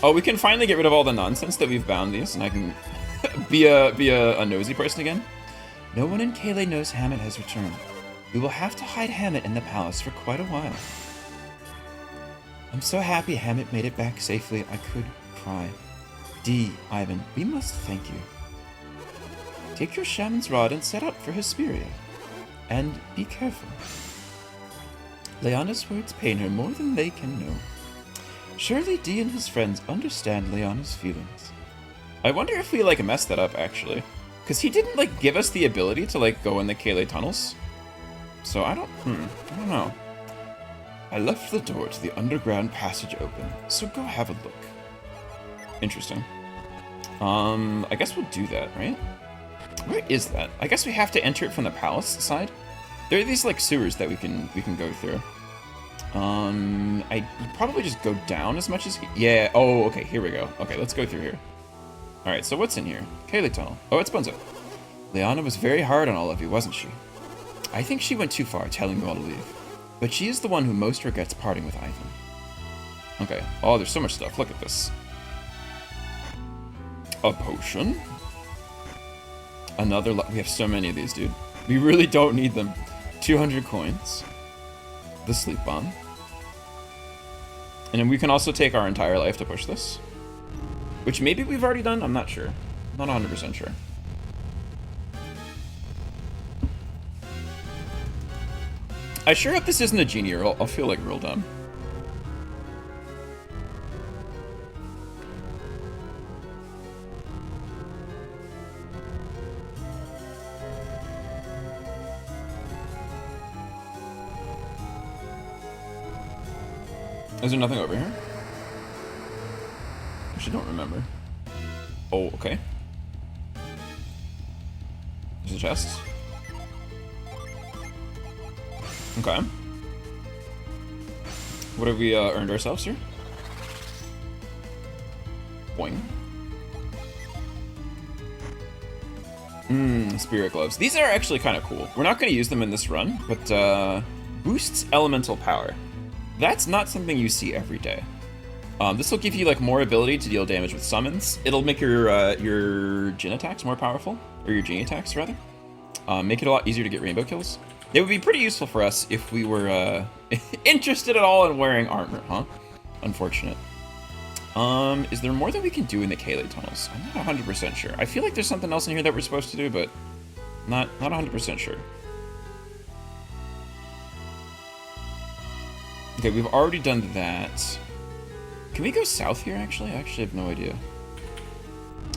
Oh, we can finally get rid of all the nonsense that we've bound these, and I can be a nosy person again. No one in Kayleigh knows Hammett has returned. We will have to hide Hammett in the palace for quite a while. I'm so happy Hammett made it back safely, I could cry. Dee, Ivan, we must thank you. Take your shaman's rod and set out for Hesperia. And be careful. Leanna's words pain her more than they can know. Surely Dee and his friends understand Leanna's feelings. I wonder if we, like, messed that up, actually. Because he didn't, like, give us the ability to, like, go in the Kayleigh tunnels. So I don't know. I left the door to the underground passage open, so go have a look. Interesting. I guess we'll do that, right? Where is that? I guess we have to enter it from the palace side. There are these, like, sewers that we can go through. I'd probably just go down as much as... Yeah, oh, okay, here we go. Okay, let's go through here. Alright, so what's in here? Kayleigh Tunnel. Oh, it's Bunzo. Leanna was very hard on all of you, wasn't she? I think she went too far, telling you all to leave. But she is the one who most regrets parting with Ivan. Okay. Oh, there's so much stuff. Look at this. A potion. Another... We have so many of these, dude. We really don't need them. 200 coins. The sleep bomb. And then we can also take our entire life to push this. Which maybe we've already done? I'm not sure. I'm not 100% sure. I sure hope this isn't a genie, or I'll feel like real dumb. Is there nothing over here? I actually don't remember. Oh, okay. There's a chest. Okay. What have we earned ourselves here? Boing. Spirit gloves. These are actually kind of cool. We're not going to use them in this run, but boosts elemental power. That's not something you see every day. This will give you like more ability to deal damage with summons. It'll make your Jinn attacks more powerful, or your genie attacks rather. Make it a lot easier to get rainbow kills. It would be pretty useful for us if we were interested at all in wearing armor, huh? Unfortunate. Is there more that we can do in the Kayleigh tunnels? I'm not 100% sure. I feel like there's something else in here that we're supposed to do, but not 100% sure. Okay, we've already done that. Can we go south here, actually? I actually have no idea.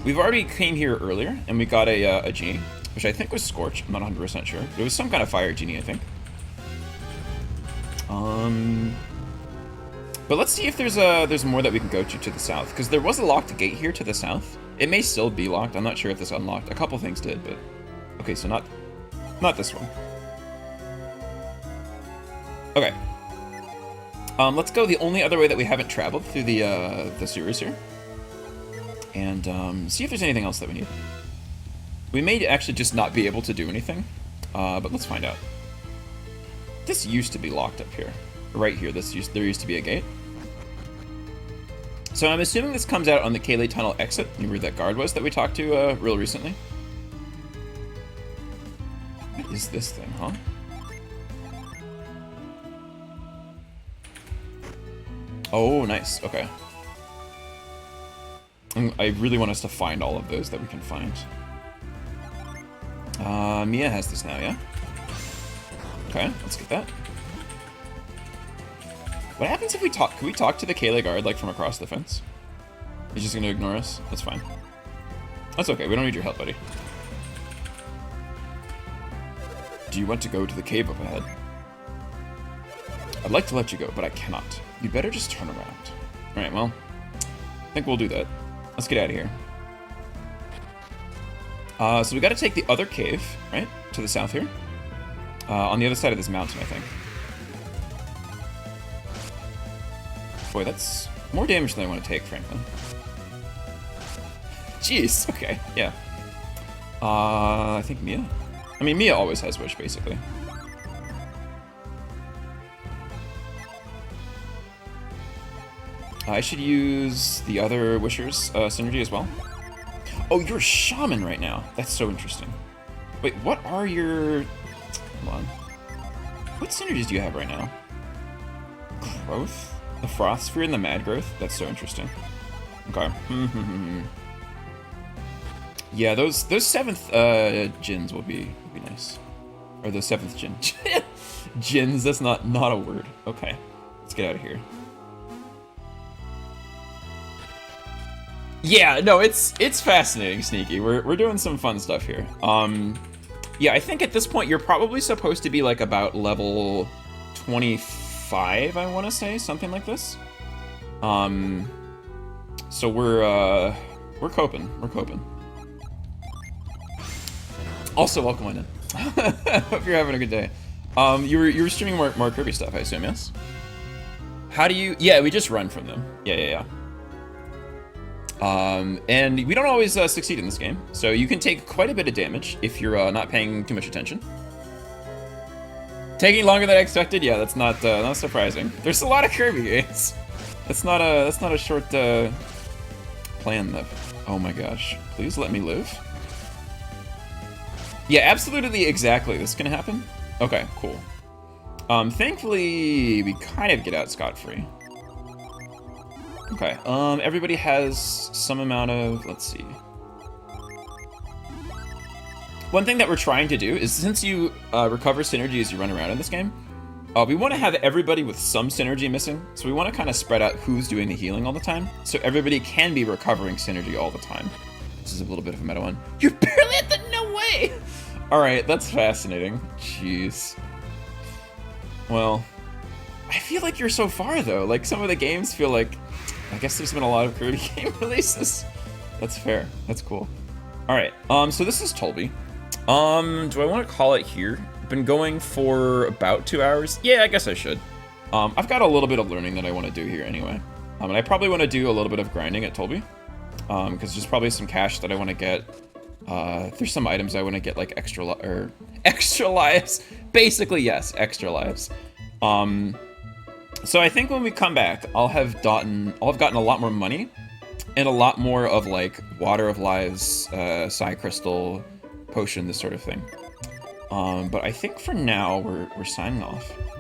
We've already came here earlier, and we got a genie, which I think was Scorch. I'm not 100% sure. It was some kind of fire genie, I think. But let's see if there's more that we can go to the south, because there was a locked gate here to the south. It may still be locked. I'm not sure if this unlocked. A couple things did, but okay, so not this one. Okay. Let's go the only other way that we haven't traveled through the sewers here, and see if there's anything else that we need. We may actually just not be able to do anything, but let's find out. This used to be locked up here, right here. There used to be a gate. So I'm assuming this comes out on the Kayleigh tunnel exit. You know where that guard was that we talked to real recently. What is this thing, huh? Oh, nice. Okay. I really want us to find all of those that we can find. Mia has this now, yeah? Okay, let's get that. What happens if we talk? Can we talk to the Kayleigh guard, like, from across the fence? He's just gonna ignore us? That's fine. That's okay, we don't need your help, buddy. Do you want to go to the cave up ahead? I'd like to let you go, but I cannot. You'd better just turn around. Alright, well, I think we'll do that. Let's get out of here. So we gotta take the other cave, right? To the south here. On the other side of this mountain, I think. Boy, that's more damage than I want to take, frankly. Jeez, okay, yeah. I think Mia? I mean, Mia always has Wish, basically. I should use the other Wisher's synergy as well. Oh, you're a Shaman right now. That's so interesting. Wait, what are your... Hold on. What synergies do you have right now? Growth? The Frost Sphere and the Mad Growth? That's so interesting. Okay. Yeah, those 7th Jins will be nice. Or the 7th Jin. Jins, that's not a word. Okay. Let's get out of here. Yeah, no, it's fascinating, Sneaky. We're doing some fun stuff here. Yeah, I think at this point you're probably supposed to be like about level 25, I want to say, something like this. So we're coping. We're coping. Also, welcome on in. Hope you're having a good day. You were streaming more Kirby stuff, I assume, yes? How do you? Yeah, we just run from them. Yeah. And we don't always succeed in this game, so you can take quite a bit of damage if you're not paying too much attention. Taking longer than I expected, yeah, that's not surprising. There's a lot of Kirby games. That's not a short plan though. Oh my gosh, please let me live. Yeah, absolutely, exactly. This can happen. Okay, cool. Thankfully we kind of get out scot-free. Okay, everybody has some amount of, let's see. One thing that we're trying to do is, since you recover synergy as you run around in this game, we want to have everybody with some synergy missing, so we want to kind of spread out who's doing the healing all the time, so everybody can be recovering synergy all the time. This is a little bit of a meta one. You're barely at the, no way! Alright, that's fascinating. Jeez. Well, I feel like you're so far though, like some of the games feel like, I guess there's been a lot of Kirby game releases. That's fair. That's cool. All right. So this is Tolby. Do I want to call it here? Been going for about 2 hours. Yeah, I guess I should. I've got a little bit of learning that I want to do here anyway. And I probably want to do a little bit of grinding at Tolby. Because there's probably some cash that I want to get. There's some items I want to get, like extra lives. Basically, yes, extra lives. So I think when we come back, I'll have gotten a lot more money and a lot more of like Water of Lives, Psy Crystal, Potion, this sort of thing. But I think for now we're signing off.